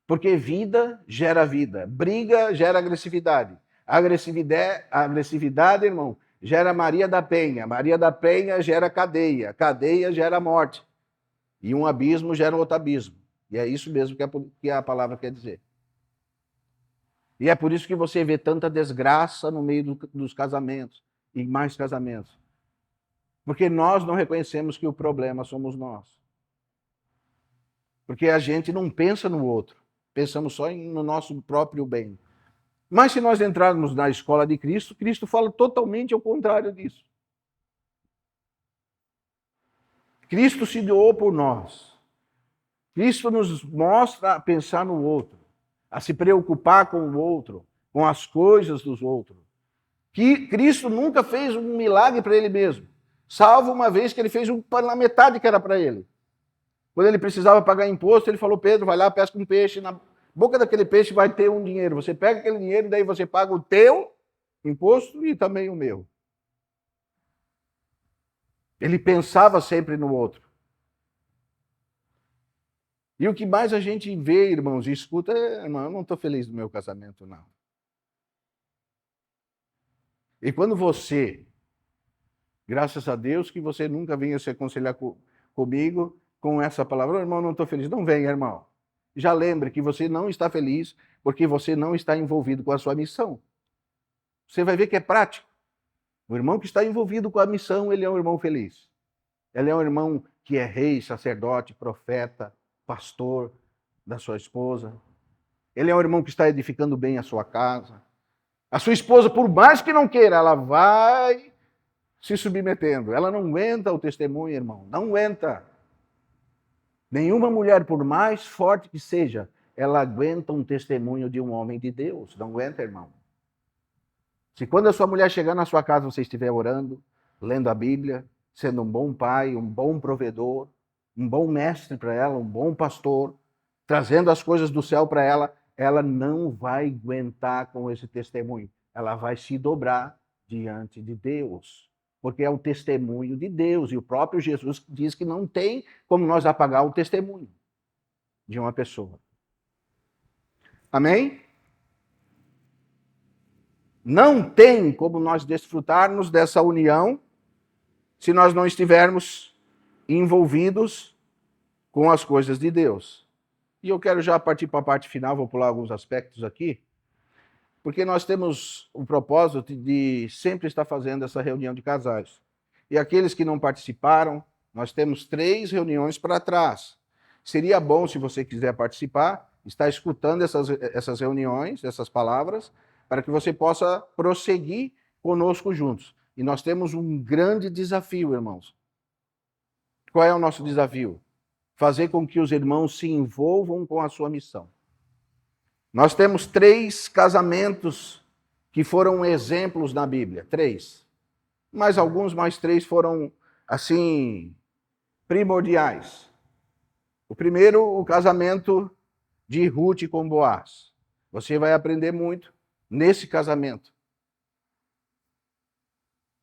Porque vida gera vida, briga gera agressividade. Agressividade, irmão, gera Maria da Penha. Maria da Penha gera cadeia. Cadeia gera morte. E um abismo gera outro abismo. E é isso mesmo que a palavra quer dizer. E é por isso que você vê tanta desgraça no meio dos casamentos. e mais casamentos. Porque nós não reconhecemos que o problema somos nós. Porque a gente não pensa no outro, pensamos só no nosso próprio bem. Mas se nós entrarmos na escola de Cristo, Cristo fala totalmente ao contrário disso. Cristo se doou por nós. Cristo nos mostra a pensar no outro, a se preocupar com o outro, com as coisas dos outros. Que Cristo nunca fez um milagre para ele mesmo, salvo uma vez que ele fez na metade que era para ele. Quando ele precisava pagar imposto, ele falou: Pedro, vai lá, pesca um peixe, na boca daquele peixe vai ter um dinheiro. Você pega aquele dinheiro e daí você paga o teu imposto e também o meu. Ele pensava sempre no outro. E o que mais a gente vê, irmãos, e escuta, irmão, eu não estou feliz no meu casamento, não. E quando você, graças a Deus, que você nunca venha se aconselhar comigo com essa palavra: irmão, não estou feliz. Não venha, irmão. Já lembre que você não está feliz porque você não está envolvido com a sua missão. Você vai ver que é prático. O irmão que está envolvido com a missão, ele é um irmão feliz. Ele é um irmão que é rei, sacerdote, profeta, pastor da sua esposa. Ele é um irmão que está edificando bem a sua casa. A sua esposa, por mais que não queira, ela vai se submetendo. Ela não aguenta o testemunho, irmão. Não aguenta. Nenhuma mulher, por mais forte que seja, ela aguenta um testemunho de um homem de Deus. Não aguenta, irmão. Se quando a sua mulher chegar na sua casa, você estiver orando, lendo a Bíblia, sendo um bom pai, um bom provedor, um bom mestre para ela, um bom pastor, trazendo as coisas do céu para ela, ela não vai aguentar com esse testemunho. Ela vai se dobrar diante de Deus, porque é o testemunho de Deus. E o próprio Jesus diz que não tem como nós apagar o testemunho de uma pessoa. Amém? Não tem como nós desfrutarmos dessa união se nós não estivermos envolvidos com as coisas de Deus. E eu quero já partir para a parte final, vou pular alguns aspectos aqui, porque nós temos o propósito de sempre estar fazendo essa reunião de casais. E aqueles que não participaram, nós temos 3 reuniões para trás. Seria bom, se você quiser participar, estar escutando essas reuniões, essas palavras, para que você possa prosseguir conosco juntos. E nós temos um grande desafio, irmãos. Qual é o nosso desafio? Fazer com que os irmãos se envolvam com a sua missão. Nós temos 3 casamentos que foram exemplos na Bíblia. 3. Mas alguns mais 3 foram, assim, primordiais. O primeiro, o casamento de Ruth com Boaz. Você vai aprender muito nesse casamento.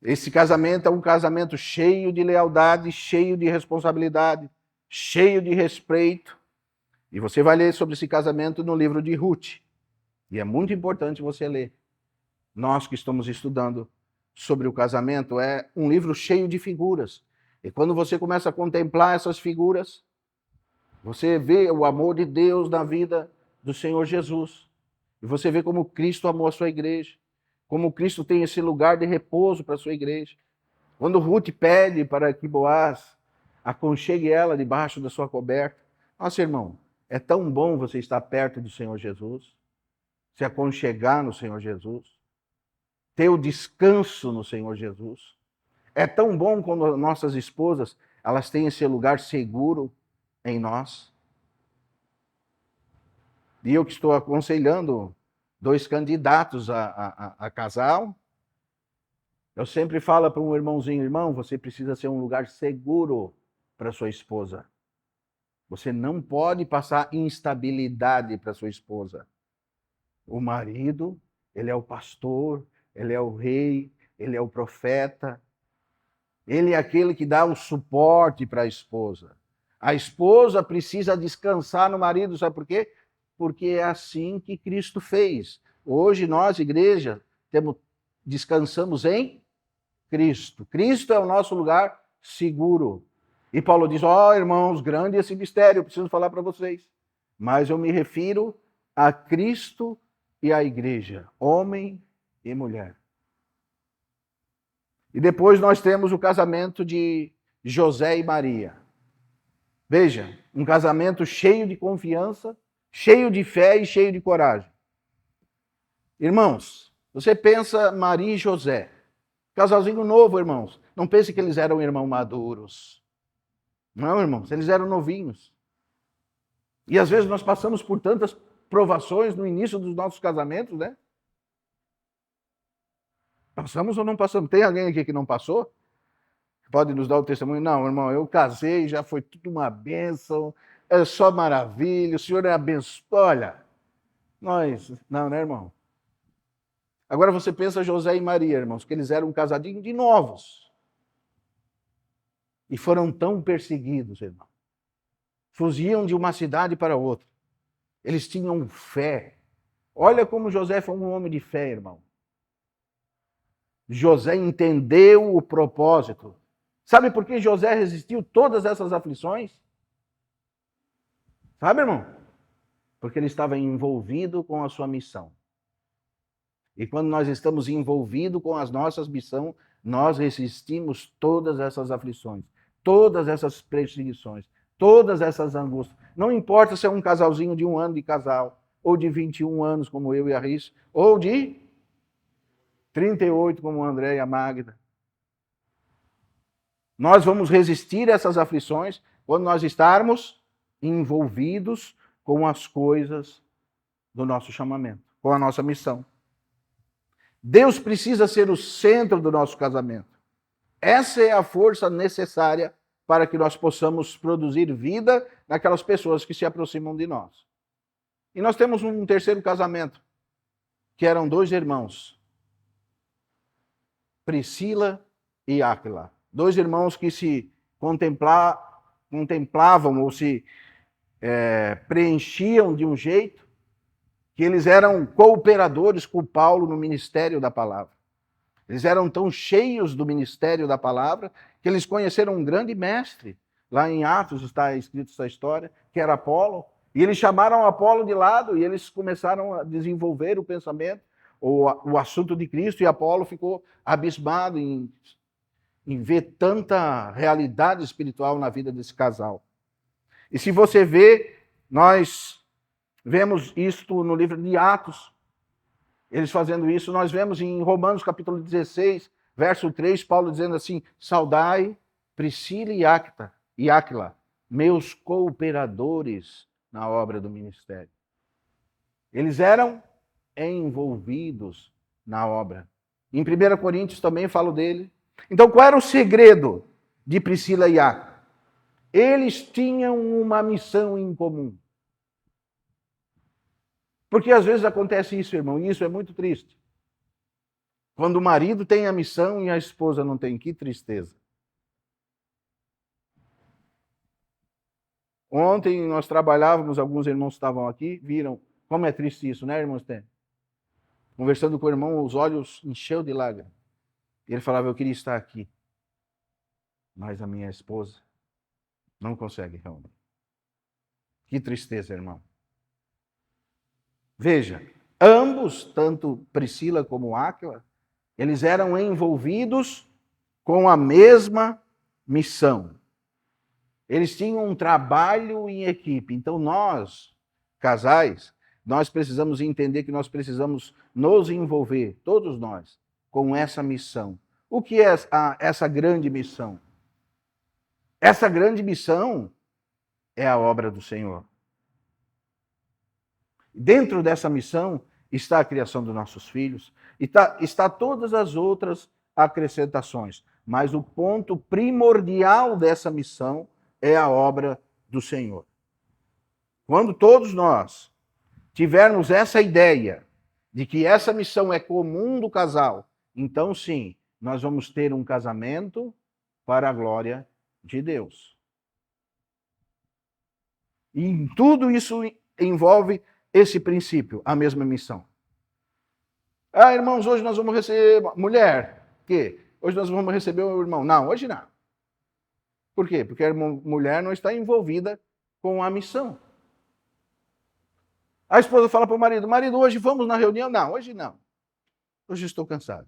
Esse casamento é um casamento cheio de lealdade, cheio de responsabilidade, cheio de respeito. E você vai ler sobre esse casamento no livro de Ruth. E é muito importante você ler. Nós que estamos estudando sobre o casamento, é um livro cheio de figuras. E quando você começa a contemplar essas figuras, você vê o amor de Deus na vida do Senhor Jesus. E você vê como Cristo amou a sua igreja. Como Cristo tem esse lugar de repouso para a sua igreja. Quando Ruth pede para que Boaz aconchegue ela debaixo da sua coberta. Nossa, irmão, é tão bom você estar perto do Senhor Jesus, se aconchegar no Senhor Jesus, ter o descanso no Senhor Jesus. É tão bom quando nossas esposas, elas têm esse lugar seguro em nós. E eu que estou aconselhando 2 candidatos a casal, eu sempre falo para um irmãozinho: irmão, você precisa ser um lugar seguro para sua esposa. Você não pode passar instabilidade para sua esposa. O marido, ele é o pastor, ele é o rei, ele é o profeta. Ele é aquele que dá o suporte para a esposa. A esposa precisa descansar no marido, sabe por quê? Porque é assim que Cristo fez. Hoje nós, igreja, descansamos em Cristo. Cristo é o nosso lugar seguro. E Paulo diz: irmãos, grande esse mistério, eu preciso falar para vocês. Mas eu me refiro a Cristo e à igreja, homem e mulher. E depois nós temos o casamento de José e Maria. Veja, um casamento cheio de confiança, cheio de fé e cheio de coragem. Irmãos, você pensa Maria e José, casalzinho novo, irmãos. Não pense que eles eram irmãos maduros. Não, irmãos, eles eram novinhos. E às vezes nós passamos por tantas provações no início dos nossos casamentos, né? Passamos ou não passamos? Tem alguém aqui que não passou? Pode nos dar o testemunho? Não, irmão, eu casei, já foi tudo uma bênção, é só maravilha, o Senhor é abençoado. Olha, nós... Não, né, irmão? Agora você pensa José e Maria, irmãos, que eles eram casadinhos de novos. E foram tão perseguidos, irmão. Fugiam de uma cidade para outra. Eles tinham fé. Olha como José foi um homem de fé, irmão. José entendeu o propósito. Sabe por que José resistiu todas essas aflições? Sabe, irmão? Porque ele estava envolvido com a sua missão. E quando nós estamos envolvidos com as nossas missões, nós resistimos todas essas aflições, todas essas perseguições, todas essas angústias. Não importa se é um casalzinho de 1 ano de casal, ou de 21 anos, como eu e a Riz, ou de 38, como o André e a Magda. Nós vamos resistir a essas aflições quando nós estarmos envolvidos com as coisas do nosso chamamento, com a nossa missão. Deus precisa ser o centro do nosso casamento. Essa é a força necessária para que nós possamos produzir vida naquelas pessoas que se aproximam de nós. E nós temos um terceiro casamento, que eram 2 irmãos, Priscila e Áquila. 2 irmãos que se contemplavam ou se preenchiam de um jeito que eles eram cooperadores com Paulo no ministério da palavra. Eles eram tão cheios do ministério da palavra que eles conheceram um grande mestre. Lá em Atos está escrito essa história, que era Apolo. E eles chamaram Apolo de lado e eles começaram a desenvolver o pensamento, o assunto de Cristo, e Apolo ficou abismado em ver tanta realidade espiritual na vida desse casal. E se você vê, nós vemos isto no livro de Atos, eles fazendo isso. Nós vemos em Romanos capítulo 16, verso 3, Paulo dizendo assim: saudai Priscila e Áquila, meus cooperadores na obra do ministério. Eles eram envolvidos na obra. Em 1 Coríntios também falo dele. Então, qual era o segredo de Priscila e Áquila? Eles tinham uma missão em comum. Porque às vezes acontece isso, irmão, e isso é muito triste. Quando o marido tem a missão e a esposa não tem, que tristeza. Ontem nós trabalhávamos, alguns irmãos estavam aqui, viram como é triste isso, né, irmãos? Conversando com o irmão, os olhos encheu de lágrimas. Ele falava: eu queria estar aqui, mas a minha esposa não consegue realmente. Que tristeza, irmão. Veja, ambos, tanto Priscila como Áquila, eles eram envolvidos com a mesma missão. Eles tinham um trabalho em equipe. Então nós, casais, nós precisamos entender que nós precisamos nos envolver, todos nós, com essa missão. O que é essa grande missão? Essa grande missão é a obra do Senhor. Dentro dessa missão está a criação dos nossos filhos, está todas as outras acrescentações. Mas o ponto primordial dessa missão é a obra do Senhor. Quando todos nós tivermos essa ideia de que essa missão é comum do casal, então sim, nós vamos ter um casamento para a glória de Deus. E em tudo isso envolve esse princípio, a mesma missão. Ah, irmãos, hoje nós vamos receber... Mulher, que? Hoje nós vamos receber o irmão. Não, hoje não. Por quê? Porque a mulher não está envolvida com a missão. A esposa fala para o marido: marido, hoje vamos na reunião? Não, hoje não. Hoje estou cansado.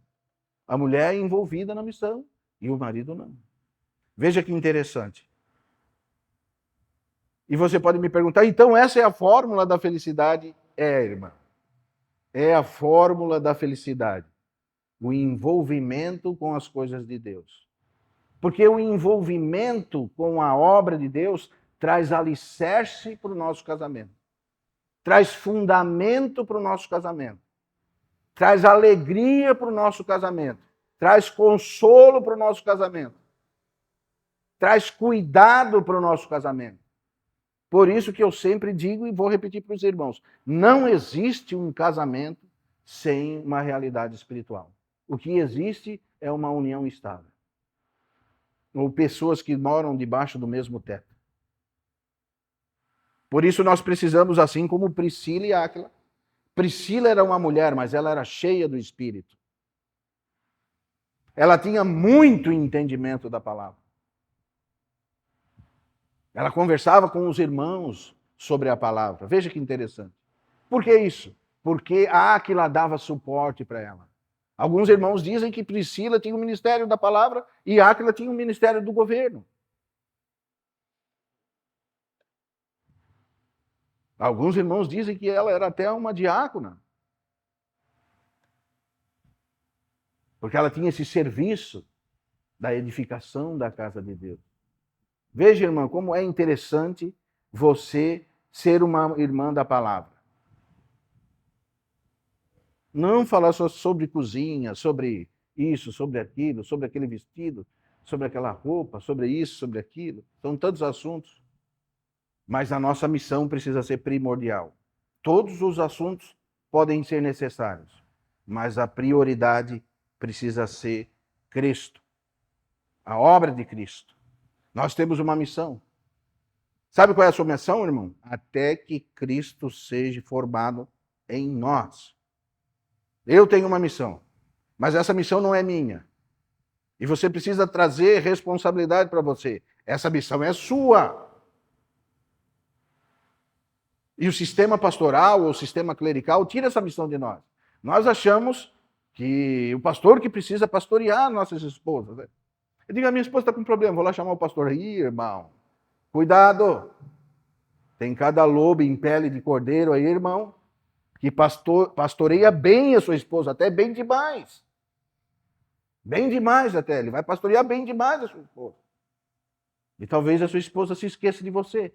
A mulher é envolvida na missão e o marido não. Veja que interessante. E você pode me perguntar, então essa é a fórmula da felicidade? É, irmã. É a fórmula da felicidade. O envolvimento com as coisas de Deus. Porque o envolvimento com a obra de Deus traz alicerce para o nosso casamento. Traz fundamento para o nosso casamento. Traz alegria para o nosso casamento. Traz consolo para o nosso casamento. Traz cuidado para o nosso casamento. Por isso que eu sempre digo e vou repetir para os irmãos, não existe um casamento sem uma realidade espiritual. O que existe é uma união estável. Ou pessoas que moram debaixo do mesmo teto. Por isso nós precisamos, assim como Priscila e Áquila. Priscila era uma mulher, mas ela era cheia do Espírito. Ela tinha muito entendimento da palavra. Ela conversava com os irmãos sobre a palavra. Veja que interessante. Por que isso? Porque Áquila dava suporte para ela. Alguns irmãos dizem que Priscila tinha o ministério da palavra e Áquila tinha o ministério do governo. Alguns irmãos dizem que ela era até uma diácona. Porque ela tinha esse serviço da edificação da casa de Deus. Veja, irmã, como é interessante você ser uma irmã da palavra. Não falar só sobre cozinha, sobre isso, sobre aquilo, sobre aquele vestido, sobre aquela roupa, sobre isso, sobre aquilo. São tantos assuntos. Mas a nossa missão precisa ser primordial. Todos os assuntos podem ser necessários, mas a prioridade precisa ser Cristo. A obra de Cristo. Nós temos uma missão. Sabe qual é a sua missão, irmão? Até que Cristo seja formado em nós. Eu tenho uma missão, mas essa missão não é minha. E você precisa trazer responsabilidade para você. Essa missão é sua. E o sistema pastoral ou o sistema clerical tira essa missão de nós. Nós achamos que o pastor que precisa pastorear nossas esposas. Né? Eu digo, a minha esposa está com problema, vou lá chamar o pastor. Ih, irmão, cuidado. Tem cada lobo em pele de cordeiro aí, irmão, que pastoreia bem a sua esposa, até bem demais. Bem demais até, ele vai pastorear bem demais a sua esposa. E talvez a sua esposa se esqueça de você.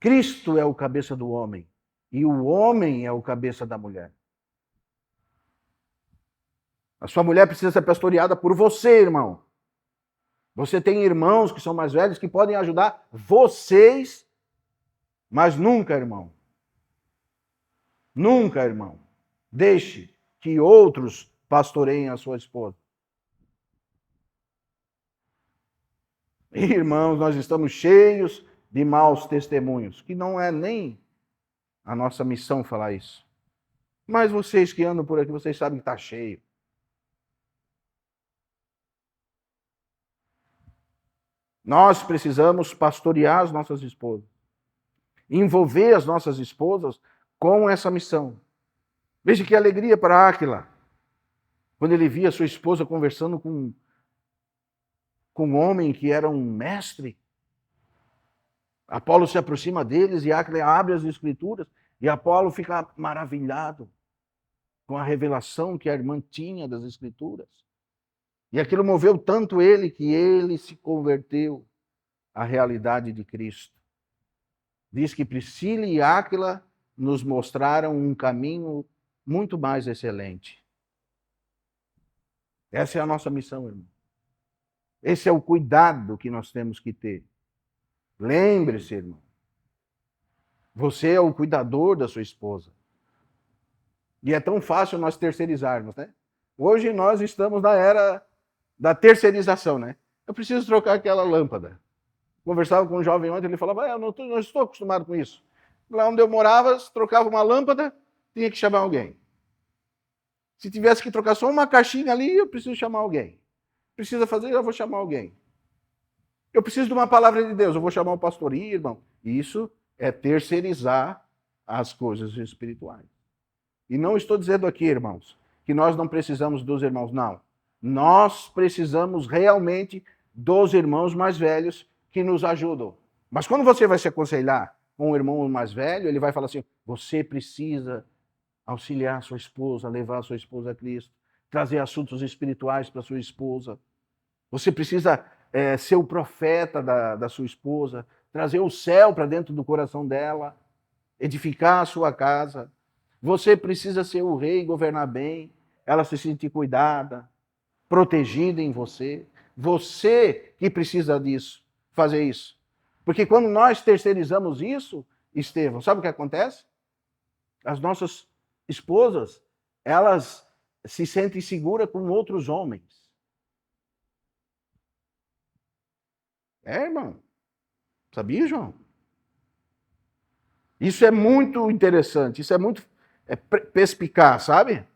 Cristo é o cabeça do homem e o homem é o cabeça da mulher. A sua mulher precisa ser pastoreada por você, irmão. Você tem irmãos que são mais velhos que podem ajudar vocês, mas nunca, irmão. Nunca, irmão. Deixe que outros pastoreiem a sua esposa. Irmãos, nós estamos cheios de maus testemunhos, que não é nem a nossa missão falar isso. Mas vocês que andam por aqui, vocês sabem que está cheio. Nós precisamos pastorear as nossas esposas. Envolver as nossas esposas com essa missão. Veja que alegria para Áquila, quando ele via sua esposa conversando com um homem que era um mestre. Apolo se aproxima deles e Áquila abre as escrituras e Apolo fica maravilhado com a revelação que a irmã tinha das escrituras. E aquilo moveu tanto ele que ele se converteu à realidade de Cristo. Diz que Priscila e Áquila nos mostraram um caminho muito mais excelente. Essa é a nossa missão, irmão. Esse é o cuidado que nós temos que ter. Lembre-se, irmão. Você é o cuidador da sua esposa. E é tão fácil nós terceirizarmos, né? Hoje nós estamos na era da terceirização, né? Eu preciso trocar aquela lâmpada. Conversava com um jovem ontem, ele falava, eu não estou acostumado com isso. Lá onde eu morava, se trocava uma lâmpada, tinha que chamar alguém. Se tivesse que trocar só uma caixinha ali, eu preciso chamar alguém. Precisa fazer, eu vou chamar alguém. Eu preciso de uma palavra de Deus, eu vou chamar o pastor, irmão. Isso é terceirizar as coisas espirituais. E não estou dizendo aqui, irmãos, que nós não precisamos dos irmãos. Não. Nós precisamos realmente dos irmãos mais velhos que nos ajudam. Mas quando você vai se aconselhar com um irmão mais velho, ele vai falar assim: você precisa auxiliar sua esposa, levar sua esposa a Cristo, trazer assuntos espirituais para sua esposa. Você precisa ser o profeta da sua esposa, trazer o céu para dentro do coração dela, edificar a sua casa. Você precisa ser o rei, governar bem, ela se sentir cuidada, protegida em você. Você que precisa disso, fazer isso. Porque quando nós terceirizamos isso, Estevão, sabe o que acontece? As nossas esposas, elas se sentem seguras com outros homens. Irmão. Sabia, João? Isso é muito interessante, isso é muito perspicaz, sabe?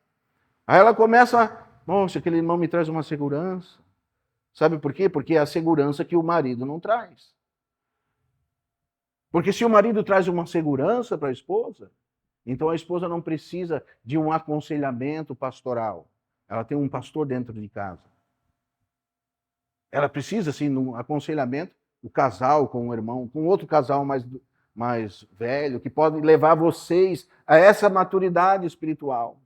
Aí ela começa, nossa, aquele irmão me traz uma segurança. Sabe por quê? Porque é a segurança que o marido não traz. Porque se o marido traz uma segurança para a esposa, então a esposa não precisa de um aconselhamento pastoral. Ela tem um pastor dentro de casa. Ela precisa, sim, de um aconselhamento, o casal com o irmão, com outro casal mais velho, que pode levar vocês a essa maturidade espiritual.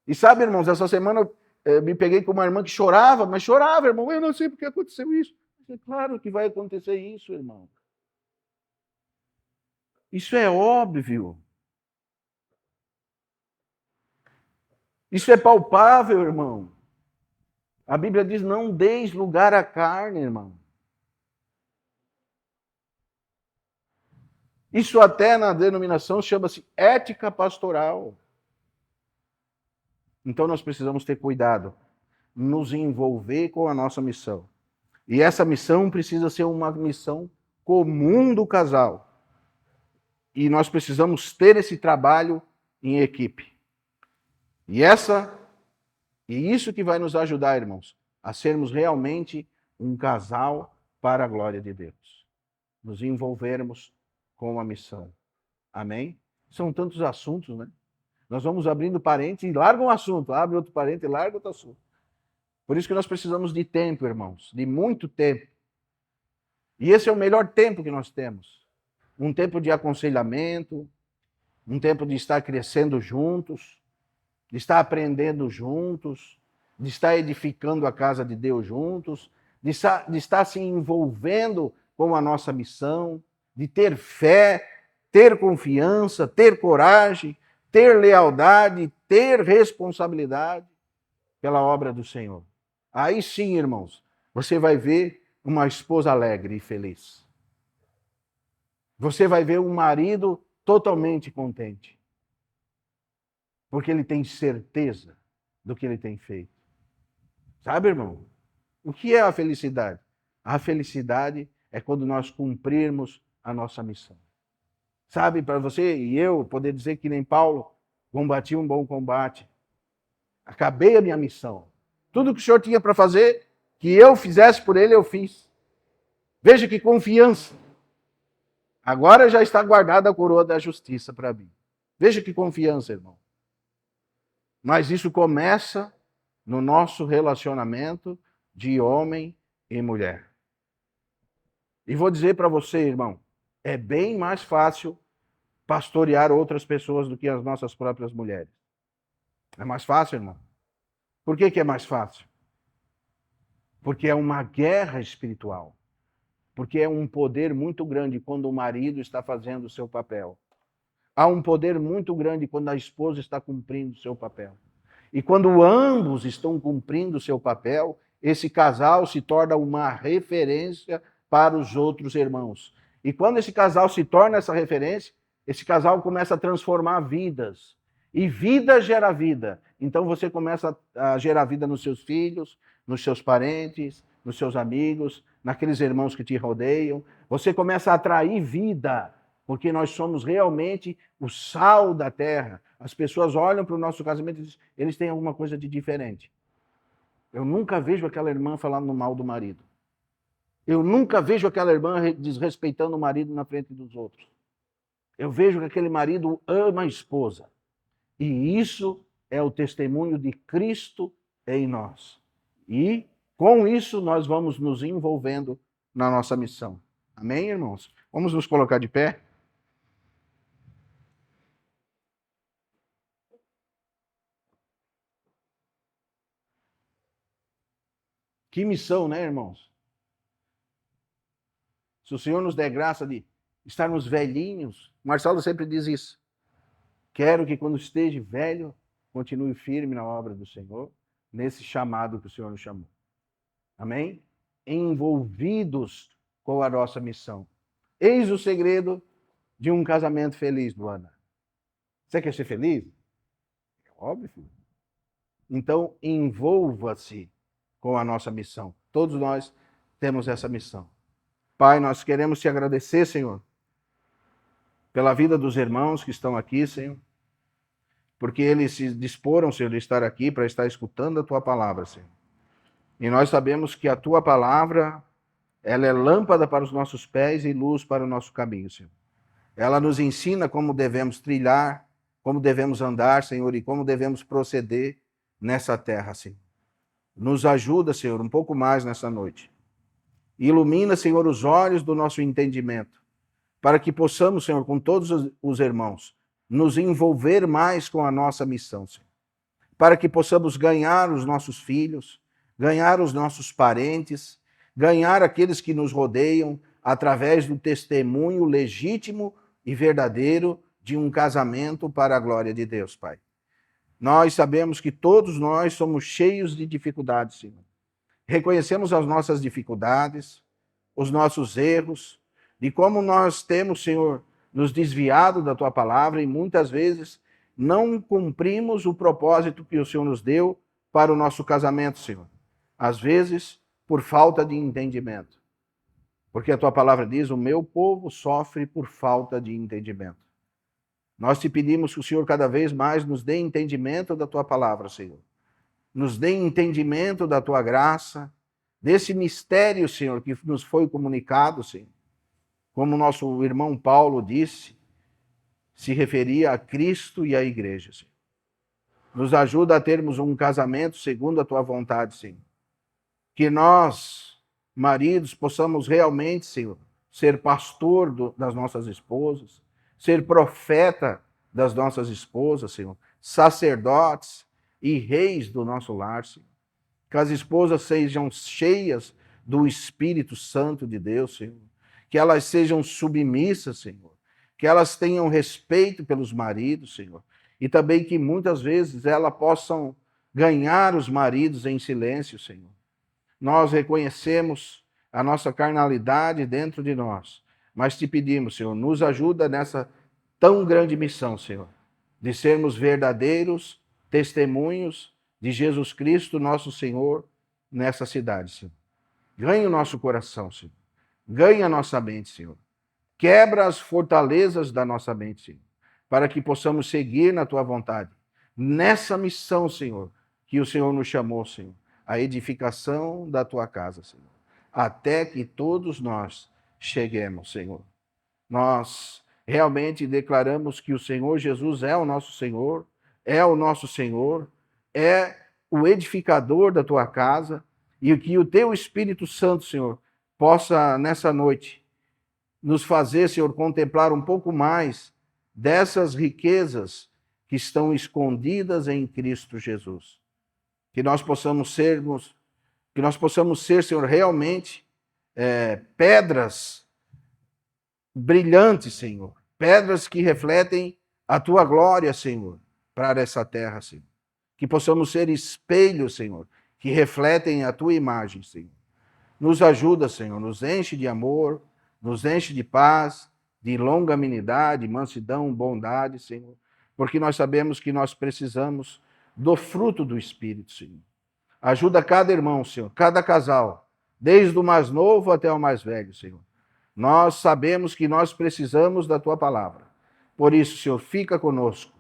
E sabe, irmãos, essa semana eu me peguei com uma irmã que chorava, mas chorava, irmão. Eu não sei porque aconteceu isso. É claro que vai acontecer isso, irmão. Isso é óbvio. Isso é palpável, irmão. A Bíblia diz: não deis lugar à carne, irmão. Isso até na denominação chama-se ética pastoral. Então nós precisamos ter cuidado, nos envolver com a nossa missão. E essa missão precisa ser uma missão comum do casal. E nós precisamos ter esse trabalho em equipe. E isso que vai nos ajudar, irmãos, a sermos realmente um casal para a glória de Deus. Nos envolvermos com a missão. Amém? São tantos assuntos, né? Nós vamos abrindo parênteses e larga um assunto, abre outro parênteses e larga outro assunto. Por isso que nós precisamos de tempo, irmãos, de muito tempo. E esse é o melhor tempo que nós temos. Um tempo de aconselhamento, um tempo de estar crescendo juntos, de estar aprendendo juntos, de estar edificando a casa de Deus juntos, de estar se envolvendo com a nossa missão, de ter fé, ter confiança, ter coragem, ter lealdade, ter responsabilidade pela obra do Senhor. Aí sim, irmãos, você vai ver uma esposa alegre e feliz. Você vai ver um marido totalmente contente. Porque ele tem certeza do que ele tem feito. Sabe, irmão? O que é a felicidade? A felicidade é quando nós cumprirmos a nossa missão. Sabe, para você e eu poder dizer que nem Paulo, combati um bom combate. Acabei a minha missão. Tudo que o Senhor tinha para fazer, que eu fizesse por ele, eu fiz. Veja que confiança. Agora já está guardada a coroa da justiça para mim. Veja que confiança, irmão. Mas isso começa no nosso relacionamento de homem e mulher. E vou dizer para você, irmão, é bem mais fácil pastorear outras pessoas do que as nossas próprias mulheres. É mais fácil, irmão. Por que é mais fácil? Porque é uma guerra espiritual. Porque é um poder muito grande quando o marido está fazendo o seu papel. Há um poder muito grande quando a esposa está cumprindo o seu papel. E quando ambos estão cumprindo o seu papel, esse casal se torna uma referência para os outros irmãos. E quando esse casal se torna essa referência, esse casal começa a transformar vidas. E vida gera vida. Então você começa a gerar vida nos seus filhos, nos seus parentes, nos seus amigos, naqueles irmãos que te rodeiam. Você começa a atrair vida, porque nós somos realmente o sal da terra. As pessoas olham para o nosso casamento e dizem, eles têm alguma coisa de diferente. Eu nunca vejo aquela irmã falando mal do marido. Eu nunca vejo aquela irmã desrespeitando o marido na frente dos outros. Eu vejo que aquele marido ama a esposa. E isso é o testemunho de Cristo em nós. E com isso nós vamos nos envolvendo na nossa missão. Amém, irmãos? Vamos nos colocar de pé? Que missão, né, irmãos? Se o Senhor nos der graça de estarmos velhinhos, Marcelo sempre diz isso. Quero que quando esteja velho, continue firme na obra do Senhor, nesse chamado que o Senhor nos chamou. Amém? Envolvidos com a nossa missão. Eis o segredo de um casamento feliz, Luana. Você quer ser feliz? É óbvio, filho. Então, envolva-se com a nossa missão. Todos nós temos essa missão. Pai, nós queremos te agradecer, Senhor, pela vida dos irmãos que estão aqui, Senhor, porque eles se disporam, Senhor, de estar aqui para estar escutando a tua palavra, Senhor. E nós sabemos que a tua palavra, ela é lâmpada para os nossos pés e luz para o nosso caminho, Senhor. Ela nos ensina como devemos trilhar, como devemos andar, Senhor, e como devemos proceder nessa terra, Senhor. Nos ajuda, Senhor, um pouco mais nessa noite. Ilumina, Senhor, os olhos do nosso entendimento, para que possamos, Senhor, com todos os irmãos, nos envolver mais com a nossa missão, Senhor. Para que possamos ganhar os nossos filhos, ganhar os nossos parentes, ganhar aqueles que nos rodeiam através do testemunho legítimo e verdadeiro de um casamento para a glória de Deus, Pai. Nós sabemos que todos nós somos cheios de dificuldades, Senhor. Reconhecemos as nossas dificuldades, os nossos erros, de como nós temos, Senhor, nos desviado da tua palavra e muitas vezes não cumprimos o propósito que o Senhor nos deu para o nosso casamento, Senhor. Às vezes, por falta de entendimento. Porque a tua palavra diz: o meu povo sofre por falta de entendimento. Nós te pedimos que o Senhor cada vez mais nos dê entendimento da tua palavra, Senhor. Nos dê entendimento da tua graça, desse mistério, Senhor, que nos foi comunicado, Senhor. Como o nosso irmão Paulo disse, se referia a Cristo e à igreja, Senhor. Nos ajuda a termos um casamento segundo a tua vontade, Senhor. Que nós, maridos, possamos realmente, Senhor, ser pastor das nossas esposas, ser profeta das nossas esposas, Senhor, sacerdotes e reis do nosso lar, Senhor. Que as esposas sejam cheias do Espírito Santo de Deus, Senhor. Que elas sejam submissas, Senhor. Que elas tenham respeito pelos maridos, Senhor. E também que muitas vezes elas possam ganhar os maridos em silêncio, Senhor. Nós reconhecemos a nossa carnalidade dentro de nós, mas te pedimos, Senhor, nos ajuda nessa tão grande missão, Senhor, de sermos verdadeiros testemunhos de Jesus Cristo, nosso Senhor, nessa cidade, Senhor. Ganhe o nosso coração, Senhor. Ganhe a nossa mente, Senhor. Quebra as fortalezas da nossa mente, Senhor, para que possamos seguir na tua vontade. Nessa missão, Senhor, que o Senhor nos chamou, Senhor, a edificação da tua casa, Senhor, até que todos nós cheguemos, Senhor. Nós realmente declaramos que o Senhor Jesus é o nosso Senhor, é o nosso Senhor, é o edificador da tua casa, e que o teu Espírito Santo, Senhor, possa nessa noite nos fazer, Senhor, contemplar um pouco mais dessas riquezas que estão escondidas em Cristo Jesus. Que nós possamos ser, Senhor, realmente pedras brilhantes, Senhor. Pedras que refletem a tua glória, Senhor, para essa terra, Senhor. Que possamos ser espelhos, Senhor, que refletem a tua imagem, Senhor. Nos ajuda, Senhor, nos enche de amor, nos enche de paz, de longanimidade, mansidão, bondade, Senhor. Porque nós sabemos que nós precisamos do fruto do Espírito, Senhor. Ajuda cada irmão, Senhor, cada casal, desde o mais novo até o mais velho, Senhor. Nós sabemos que nós precisamos da tua palavra. Por isso, Senhor, fica conosco.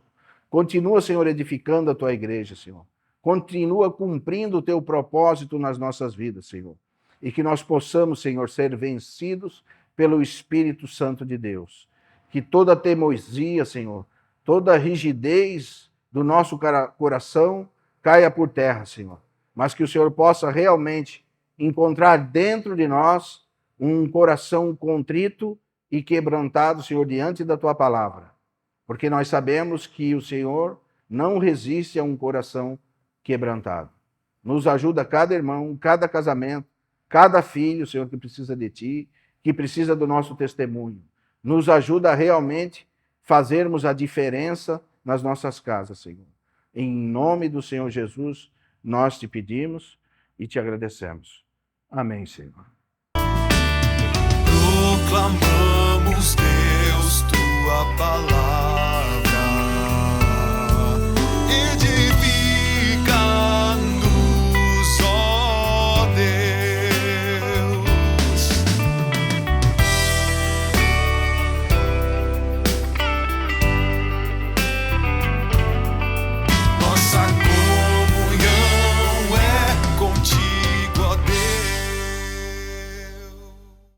Continua, Senhor, edificando a tua igreja, Senhor. Continua cumprindo o teu propósito nas nossas vidas, Senhor. E que nós possamos, Senhor, ser vencidos pelo Espírito Santo de Deus. Que toda teimosia, Senhor, toda rigidez do nosso coração caia por terra, Senhor. Mas que o Senhor possa realmente encontrar dentro de nós um coração contrito e quebrantado, Senhor, diante da tua palavra. Porque nós sabemos que o Senhor não resiste a um coração quebrantado. Nos ajuda cada irmão, cada casamento, cada filho, Senhor, que precisa de ti, que precisa do nosso testemunho. Nos ajuda a realmente fazermos a diferença nas nossas casas, Senhor. Em nome do Senhor Jesus, nós te pedimos e te agradecemos. Amém, Senhor. Proclamamos, Deus, tua palavra, edifica-nos, ó Deus. Nossa